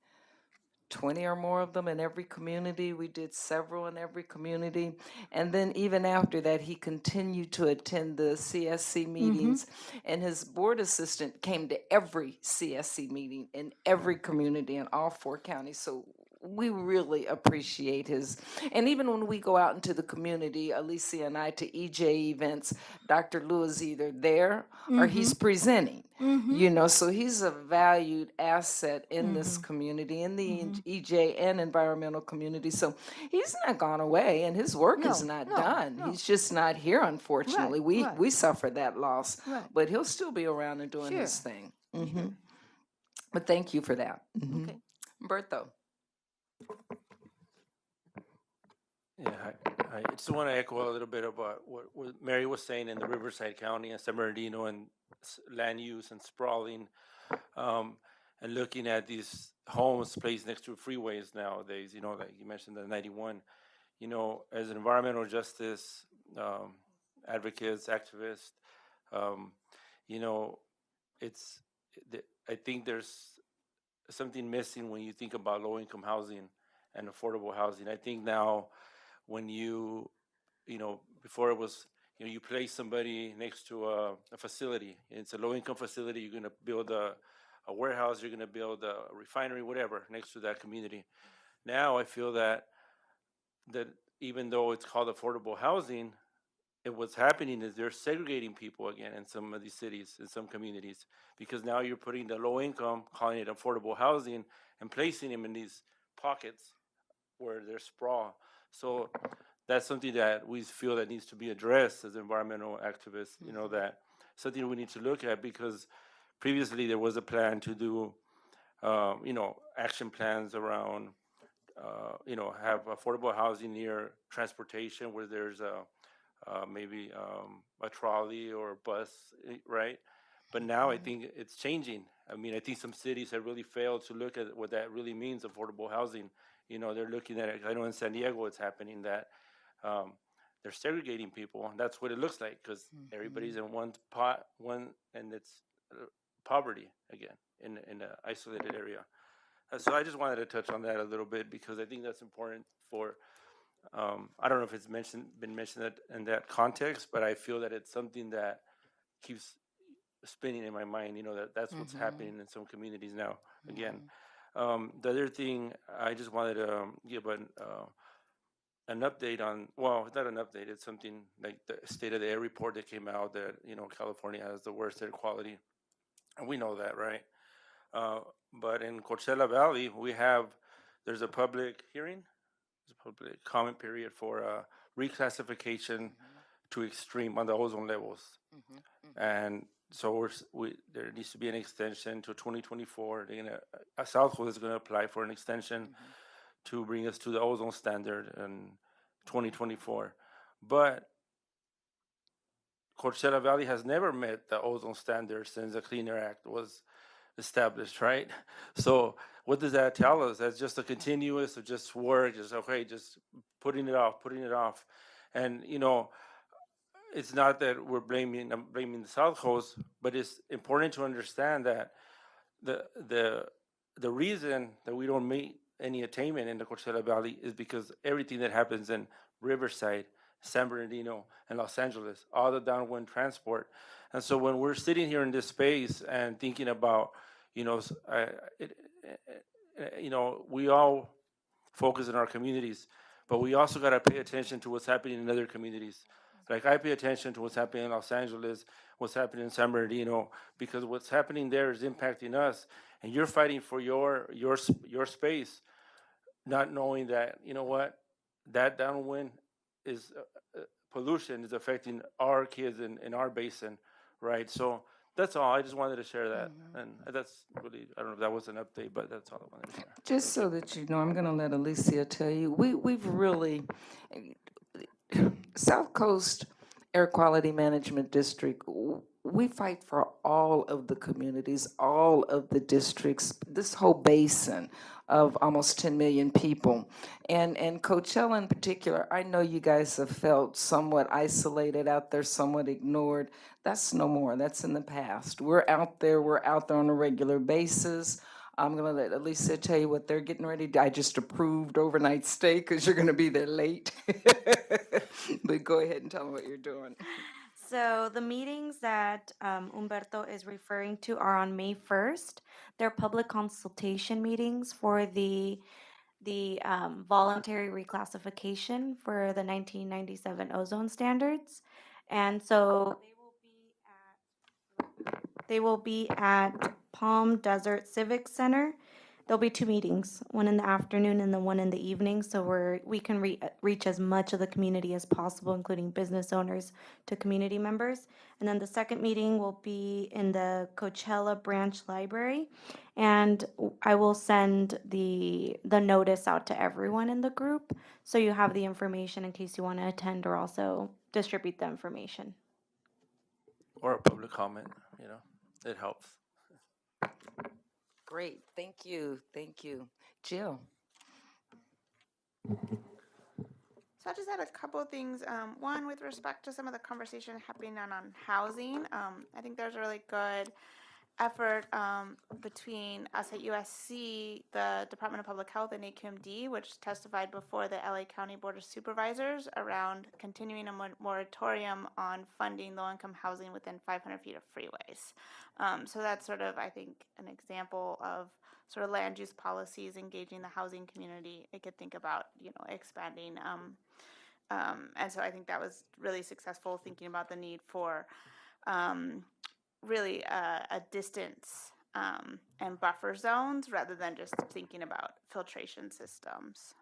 20 or more of them in every community. We did several in every community. And then even after that, he continued to attend the CSC meetings. And his board assistant came to every CSC meeting in every community in all 4 counties. So we really appreciate his, and even when we go out into the community, Alicia and I, to EJ events, Dr. Liu is either there or he's presenting. You know, so he's a valued asset in this community, in the EJ and environmental community. So he's not gone away, and his work is not done. He's just not here, unfortunately. We suffer that loss, but he'll still be around and doing his thing. But thank you for that. Bertho. Yeah, I just want to echo a little bit about what Mary was saying in the Riverside County and San Bernardino, and land use and sprawling, and looking at these homes placed next to freeways nowadays, you know, like you mentioned the 91, you know, as an environmental justice advocates, activists, you know, I think there's something missing when you think about low-income housing and affordable housing. I think now, when you know, before it was, you know, you place somebody next to a facility. It's a low-income facility. You're going to build a warehouse. You're going to build a refinery, whatever, next to that community. Now I feel that even though it's called affordable housing, what's happening is they're segregating people again in some of these cities, in some communities, because now you're putting the low income, calling it affordable housing, and placing them in these pockets where there's sprawl. So that's something that we feel that needs to be addressed as environmental activists. You know, that something we need to look at, because previously there was a plan to do, you know, action plans around, you know, have affordable housing near transportation where there's maybe a trolley or a bus, right? But now I think it's changing. I mean, I think some cities have really failed to look at what that really means, affordable housing. You know, they're looking at it. I know in San Diego it's happening that they're segregating people, and that's what it looks like, because everybody's in one pot, and it's poverty again in an isolated area. So I just wanted to touch on that a little bit, because I think that's important for. I don't know if it's been mentioned in that context, but I feel that it's something that keeps spinning in my mind. You know, that's what's happening in some communities now. Again, the other thing I just wanted to give an update on. Well, it's not an update. It's something like the state of the air report that came out that, you know, California has the worst air quality, and we know that, right? But in Coachella Valley, there's a public hearing, there's a public comment period for reclassification to extreme on the ozone levels. And so there needs to be an extension to 2024. South Coast is going to apply for an extension to bring us to the ozone standard in 2024. But Coachella Valley has never met the ozone standard since the Clean Air Act was established, right? So what does that tell us? That's just a continuous of just work, just okay, just putting it off. And you know, it's not that I'm blaming the South Coast, but it's important to understand that the reason that we don't meet any attainment in the Coachella Valley is because everything that happens in Riverside, San Bernardino, and Los Angeles, all the downwind transport. And so when we're sitting here in this space and thinking about, you know, you know, we all focus in our communities, but we also got to pay attention to what's happening in other communities. Like I pay attention to what's happening in Los Angeles, what's happening in San Bernardino, because what's happening there is impacting us, and you're fighting for your space, not knowing that, you know what, that downwind is pollution is affecting our kids in our basin, right? So that's all. I just wanted to share that, and that's really, I don't know if that was an update, but that's all I wanted to share. Just so that you know, I'm going to let Alicia tell you, we've really, South Coast Air Quality Management District, we fight for all of the communities, all of the districts, this whole basin of almost 10 million people. And Coachella in particular, I know you guys have felt somewhat isolated out there, somewhat ignored. That's no more. That's in the past. We're out there on a regular basis. I'm going to let Alicia tell you what they're getting ready to. I just approved overnight stay because you're going to be there late. But go ahead and tell them what you're doing. So the meetings that Humberto is referring to are on May 1st. They're public consultation meetings for the voluntary reclassification for the 1997 ozone standards. And so they will be at Palm Desert Civic Center. There'll be two meetings, one in the afternoon and then one in the evening, so we can reach as much of the community as possible, including business owners to community members. And then the second meeting will be in the Coachella Branch Library, and I will send the notice out to everyone in the group, so you have the information in case you want to attend or also distribute the information. Or a public comment, you know, it helps. Great, thank you. Jill. So I just had a couple of things. One, with respect to some of the conversation happening on housing, I think there's a really good effort between us at USC, the Department of Public Health, and SCAQMD, which testified before the LA County Board of Supervisors around continuing a moratorium on funding low-income housing within 500 feet of freeways. So that's sort of, I think, an example of sort of land use policies engaging the housing community. I could think about, you know, expanding. And so I think that was really successful, thinking about the need for really a distance and buffer zones rather than just thinking about filtration systems.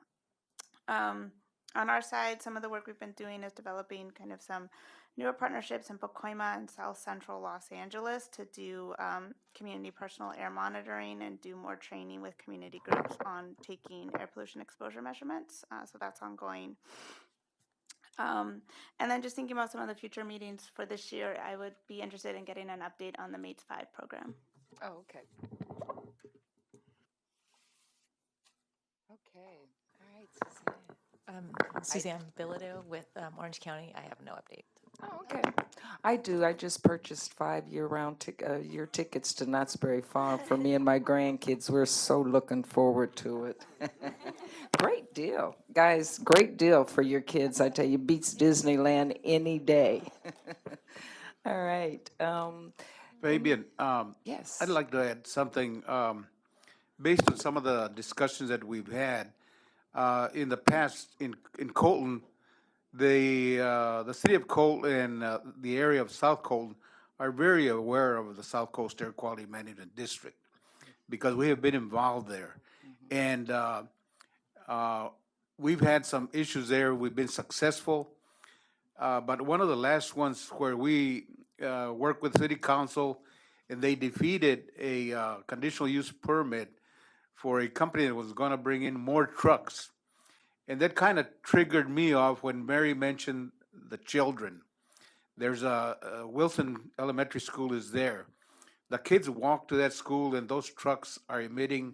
On our side, some of the work we've been doing is developing kind of some newer partnerships in Pacoima and South Central Los Angeles to do community personal air monitoring and do more training with community groups on taking air pollution exposure measurements. So that's ongoing. And then just thinking about some of the future meetings for this year, I would be interested in getting an update on the MATES 5 program. Oh, okay. Okay. All right, Suzanne. Suzanne Bilodeau with Orange County. I have no update. Oh, okay. I do. I just purchased 5 year tickets to Knott's Berry Farm for me and my grandkids. We're so looking forward to it. Great deal, guys. Great deal for your kids. I tell you, beats Disneyland any day. All right. Fabian, Yes. I'd like to add something based on some of the discussions that we've had in the past in Colton. The city of Colton and the area of South Colton are very aware of the South Coast Air Quality Management District because we have been involved there, and we've had some issues there. We've been successful, but one of the last ones where we worked with City Council, and they defeated a conditional use permit for a company that was going to bring in more trucks. And that kind of triggered me off when Mary mentioned the children. There's a Wilson Elementary School is there. The kids walk to that school, and those trucks are emitting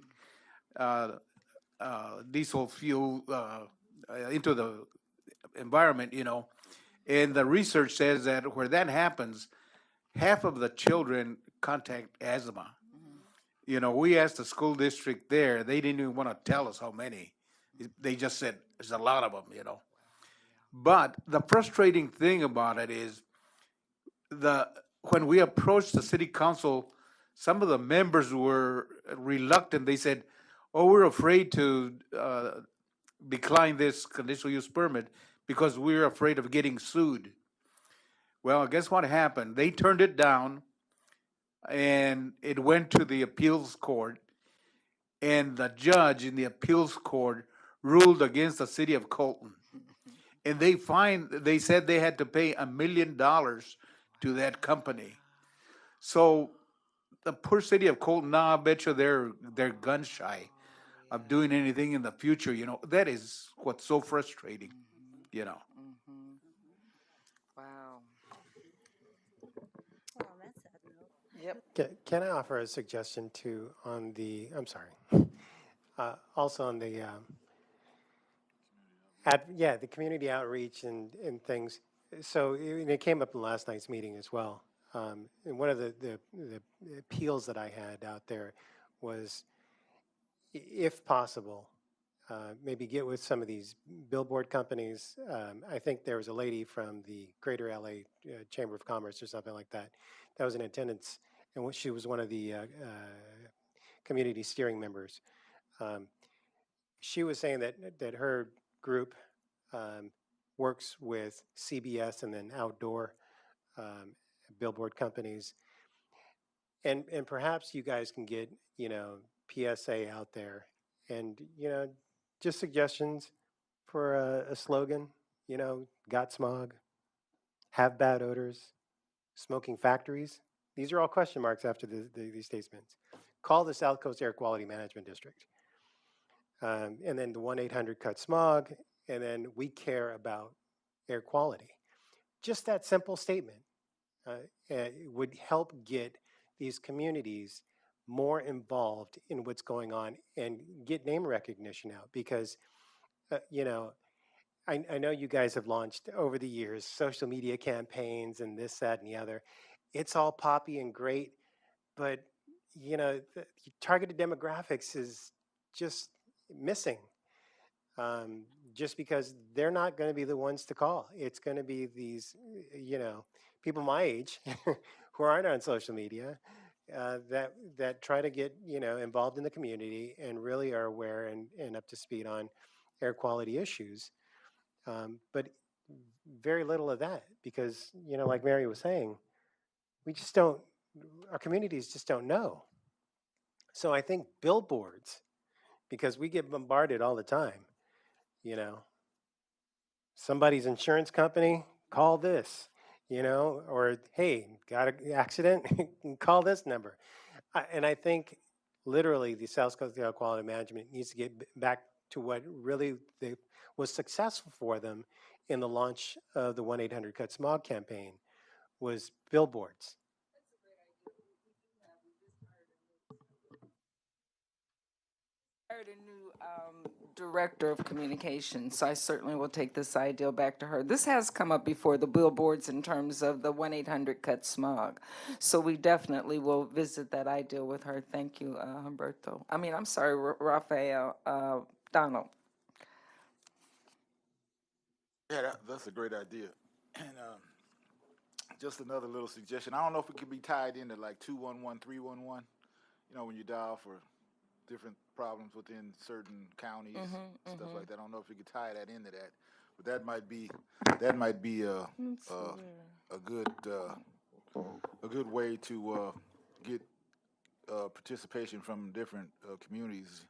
diesel fuel into the environment, you know. And the research says that where that happens, half of the children contact asthma. You know, we asked the school district there, they didn't even want to tell us how many. They just said, there's a lot of them, you know. But the frustrating thing about it is when we approached the city council, some of the members were reluctant. They said, oh, we're afraid to decline this conditional use permit because we're afraid of getting sued. Well, guess what happened? They turned it down, and it went to the appeals court, and the judge in the appeals court ruled against the city of Colton. And they said they had to pay $1 million to that company. So the poor city of Colton, now I bet you they're gun shy of doing anything in the future. You know, that is what's so frustrating, you know. Wow. Well, on that sad note. Yep. Can I offer a suggestion too on the, I'm sorry, also on the, the community outreach and things. So it came up in last night's meeting as well. And one of the appeals that I had out there was, if possible, maybe get with some of these billboard companies. I think there was a lady from the Greater LA Chamber of Commerce or something like that that was in attendance, and she was one of the community steering members. She was saying that her group works with CBS and then outdoor billboard companies, and perhaps you guys can get PSA out there, and just suggestions for a slogan. Got smog, have bad odors, smoking factories. These are all question marks after these statements. Call the South Coast Air Quality Management District. And then the 1-800-CUT-SMOG, and then we care about air quality. Just that simple statement would help get these communities more involved in what's going on and get name recognition out, because, I know you guys have launched over the years social media campaigns and this, that, and the other. It's all poppy and great, but, the targeted demographics is just missing, just because they're not going to be the ones to call. It's going to be these, people my age who aren't on social media, that try to get, involved in the community and really are aware and up to speed on air quality issues. But very little of that, because, like Mary was saying, our communities just don't know. So I think billboards, because we get bombarded all the time, somebody's insurance company, call this, or hey, got an accident, call this number. And I think literally the South Coast Air Quality Management needs to get back to what really was successful for them in the launch of the 1-800-CUT-SMOG campaign was billboards. Hired a new director of communications, so I certainly will take this ideal back to her. This has come up before, the billboards, in terms of the 1-800-CUT-SMOG. So we definitely will visit that ideal with her. Thank you, Humberto. I'm sorry, Raphael. Donald. Yeah, that's a great idea. And just another little suggestion. I don't know if it could be tied into like 211, 311. When you dial for different problems within certain counties, stuff like that. I don't know if you could tie that into that, but that might be a good way to get participation from different communities.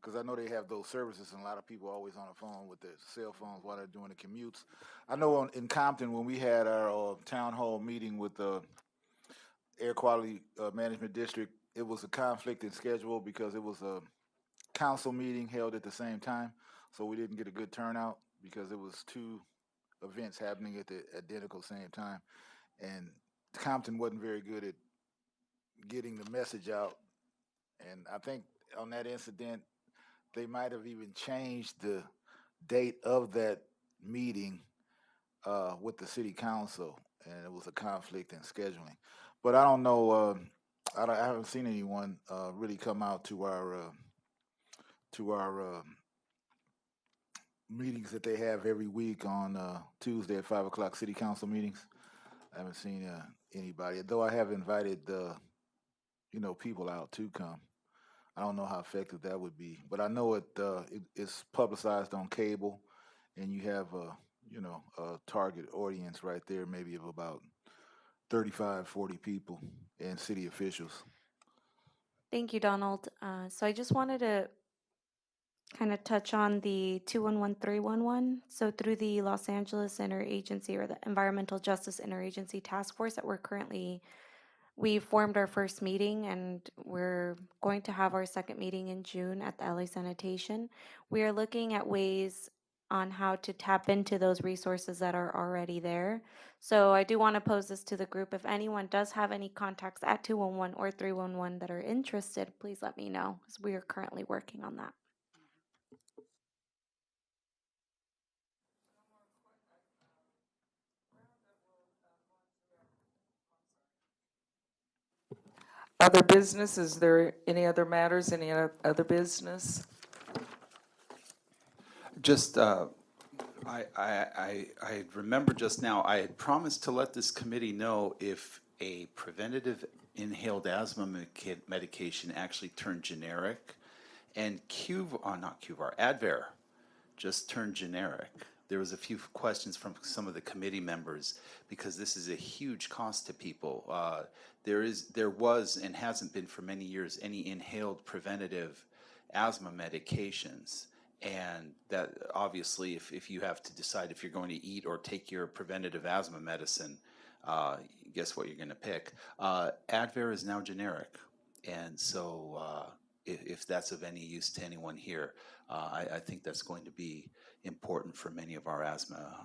Because I know they have those services, and a lot of people are always on the phone with their cell phones while they're doing the commutes. I know in Compton, when we had our town hall meeting with the Air Quality Management District, it was a conflict in schedule because it was a council meeting held at the same time. So we didn't get a good turnout because it was two events happening at the identical same time. And Compton wasn't very good at getting the message out. And I think on that incident, they might have even changed the date of that meeting with the city council, and it was a conflict in scheduling. But I don't know. I haven't seen anyone really come out to our meetings that they have every week on Tuesday at 5 o'clock. City council meetings. I haven't seen anybody, though I have invited people out to come. I don't know how effective that would be, but I know it's publicized on cable, and you have a target audience right there, maybe of about 35, 40 people and city officials. Thank you, Donald. So I just wanted to kind of touch on the 211-311. So through the Los Angeles Interagency, or the Environmental Justice Interagency Task Force that we formed our first meeting, and we're going to have our second meeting in June at the LA Sanitation. We are looking at ways on how to tap into those resources that are already there. So I do want to pose this to the group. If anyone does have any contacts at 211 or 311 that are interested, please let me know, because we are currently working on that. Other business, is there any other matters, any other business? Just, I remember just now, I had promised to let this committee know if a preventative inhaled asthma medication actually turned generic, and Advair just turned generic. There was a few questions from some of the committee members because this is a huge cost to people. There was and hasn't been for many years any inhaled preventative asthma medications. And that obviously, if you have to decide if you're going to eat or take your preventative asthma medicine, guess what you're going to pick? Advair is now generic. And so if that's of any use to anyone here, I think that's going to be important for many of our asthma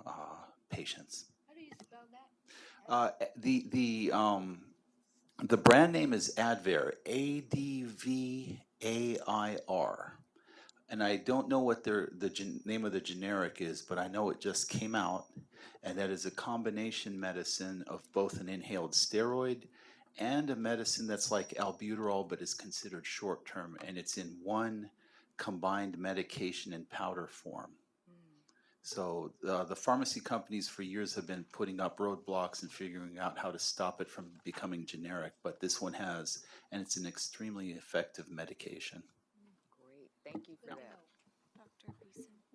patients. How do you spell that? The brand name is Advair, Advair. And I don't know what the name of the generic is, but I know it just came out, and that is a combination medicine of both an inhaled steroid and a medicine that's like albuterol, but is considered short-term, and it's in one combined medication in powder form. So the pharmacy companies for years have been putting up roadblocks and figuring out how to stop it from becoming generic, but this one has, and it's an extremely effective medication. Great, thank you for that.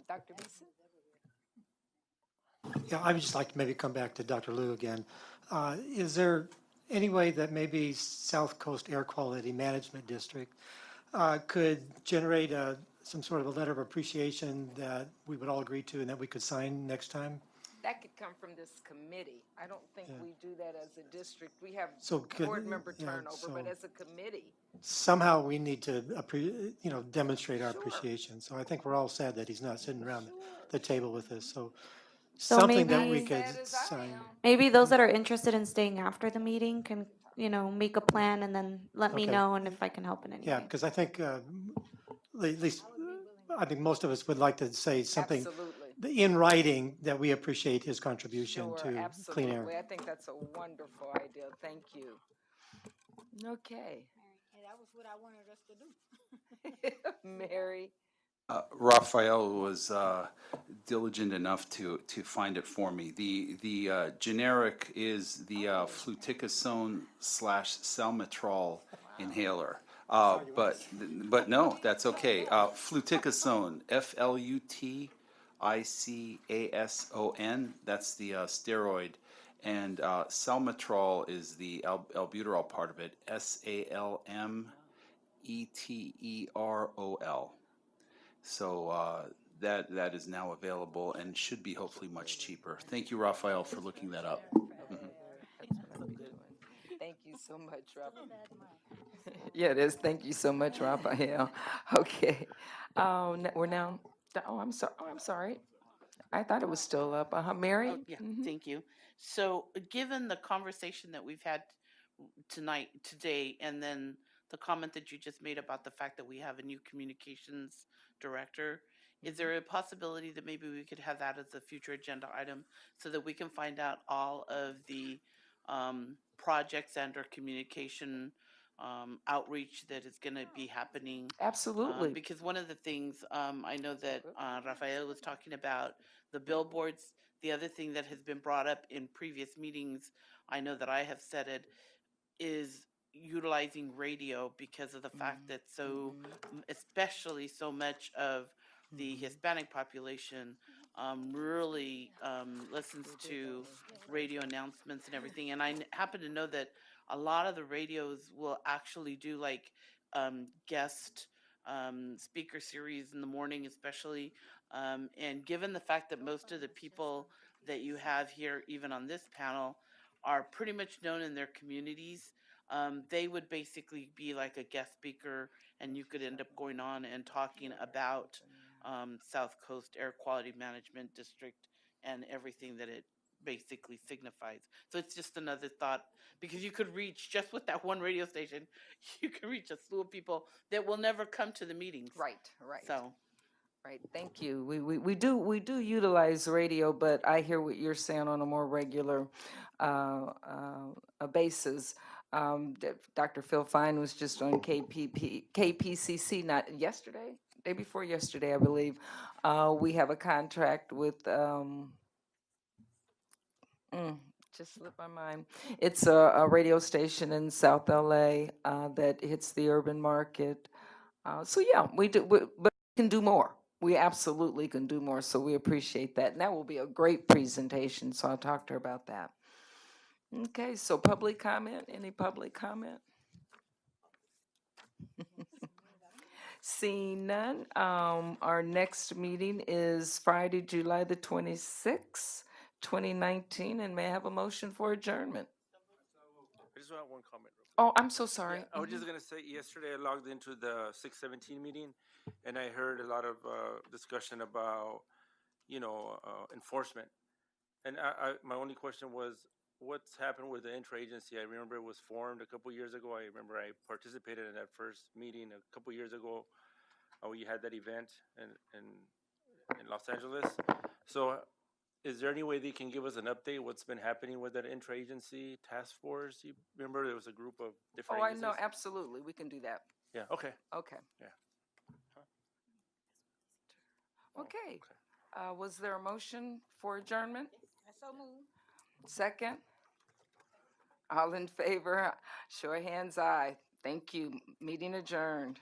Dr. Beeson? Yeah, I would just like to maybe come back to Dr. Liu again. Is there any way that maybe South Coast Air Quality Management District could generate a some sort of a letter of appreciation that we would all agree to and that we could sign next time? That could come from this committee. I don't think Yeah. we do that as a district. We have So could- board member yeah, turnover, but so- as a committee. Somehow we need to, demonstrate our Sure. appreciation. So I think we're all sad that he's not sitting around the table with us. So So something that we maybe- could Sad as I sign. am. Maybe those that are interested in staying after the meeting can, make a plan and then let me Okay. know and if I can help in any Yeah, way. because I think, at least, I think most of us would like to say something Absolutely. in writing that we appreciate his contribution Sure, to clean absolutely. air. I think that's a wonderful idea. Thank you. Okay. That was what I wanted us to do. Mary. Raphael was diligent enough to find it for me. The generic is the fluticasone/salmeterol inhaler. But no, that's okay. Fluticasone, FLUTICASON. That's the steroid, and salmeterol is the albuterol part of it. SALMETEROL. So that is now available and should be hopefully much cheaper. Thank you, Raphael, for looking that up. Thank you so much, Raphael. Yeah, it is. Thank you so much, Raphael. Okay. We're now. Oh, I'm sorry. Oh, I'm sorry. I thought it was still up. Mary. Oh, yeah, thank you. So, given the conversation that we've had today, and then the comment that you just made about the fact that we have a new communications director, is there a possibility that maybe we could have that as a future agenda item so that we can find out all of the projects and or communication outreach that is going to be happening? Absolutely. Because one of the things I know that Rafael was talking about, the billboards. The other thing that has been brought up in previous meetings, I know that I have said it, is utilizing radio because of the fact that especially so much of the Hispanic population really listens to radio announcements and everything. And I happen to know that a lot of the radios will actually do like guest speaker series in the morning, especially. And given the fact that most of the people that you have here, even on this panel, are pretty much known in their communities, they would basically be like a guest speaker, and you could end up going on and talking about South Coast Air Quality Management District and everything that it basically signifies. So it's just another thought, because you could reach, just with that one radio station, you could reach a slew of people that will never come to the meetings. Right. So. Right, thank you. We do utilize radio, but I hear what you're saying on a more regular basis. Dr. Phil Fine was just on KPCC, not yesterday, day before yesterday, I believe. We have a contract with, just slipped my mind. It's a radio station in South LA that hits the urban market. So yeah, we do, but we can do more. We absolutely can do more, so we appreciate that. And that will be a great presentation, so I'll talk to her about that. Okay, so public comment, any public comment? Seeing none, our next meeting is Friday, July the 26th, 2019, and may I have a motion for adjournment? I just want one comment. Oh, I'm so sorry. Yeah, I was just gonna say, yesterday I logged into the 617 meeting, and I heard a lot of discussion about, enforcement. And my only question was, what's happened with the interagency? I remember it was formed a couple years ago. I remember I participated in that first meeting a couple years ago. We had that event in Los Angeles. So is there any way they can give us an update what's been happening with that interagency task force? You remember there was a group of different Oh, I agencies? know, absolutely, we can do that. Yeah, okay. Okay. Yeah. Okay. Was there a motion for adjournment? So moved. Second? All in favor? Show of hands, aye. Thank you. Meeting adjourned.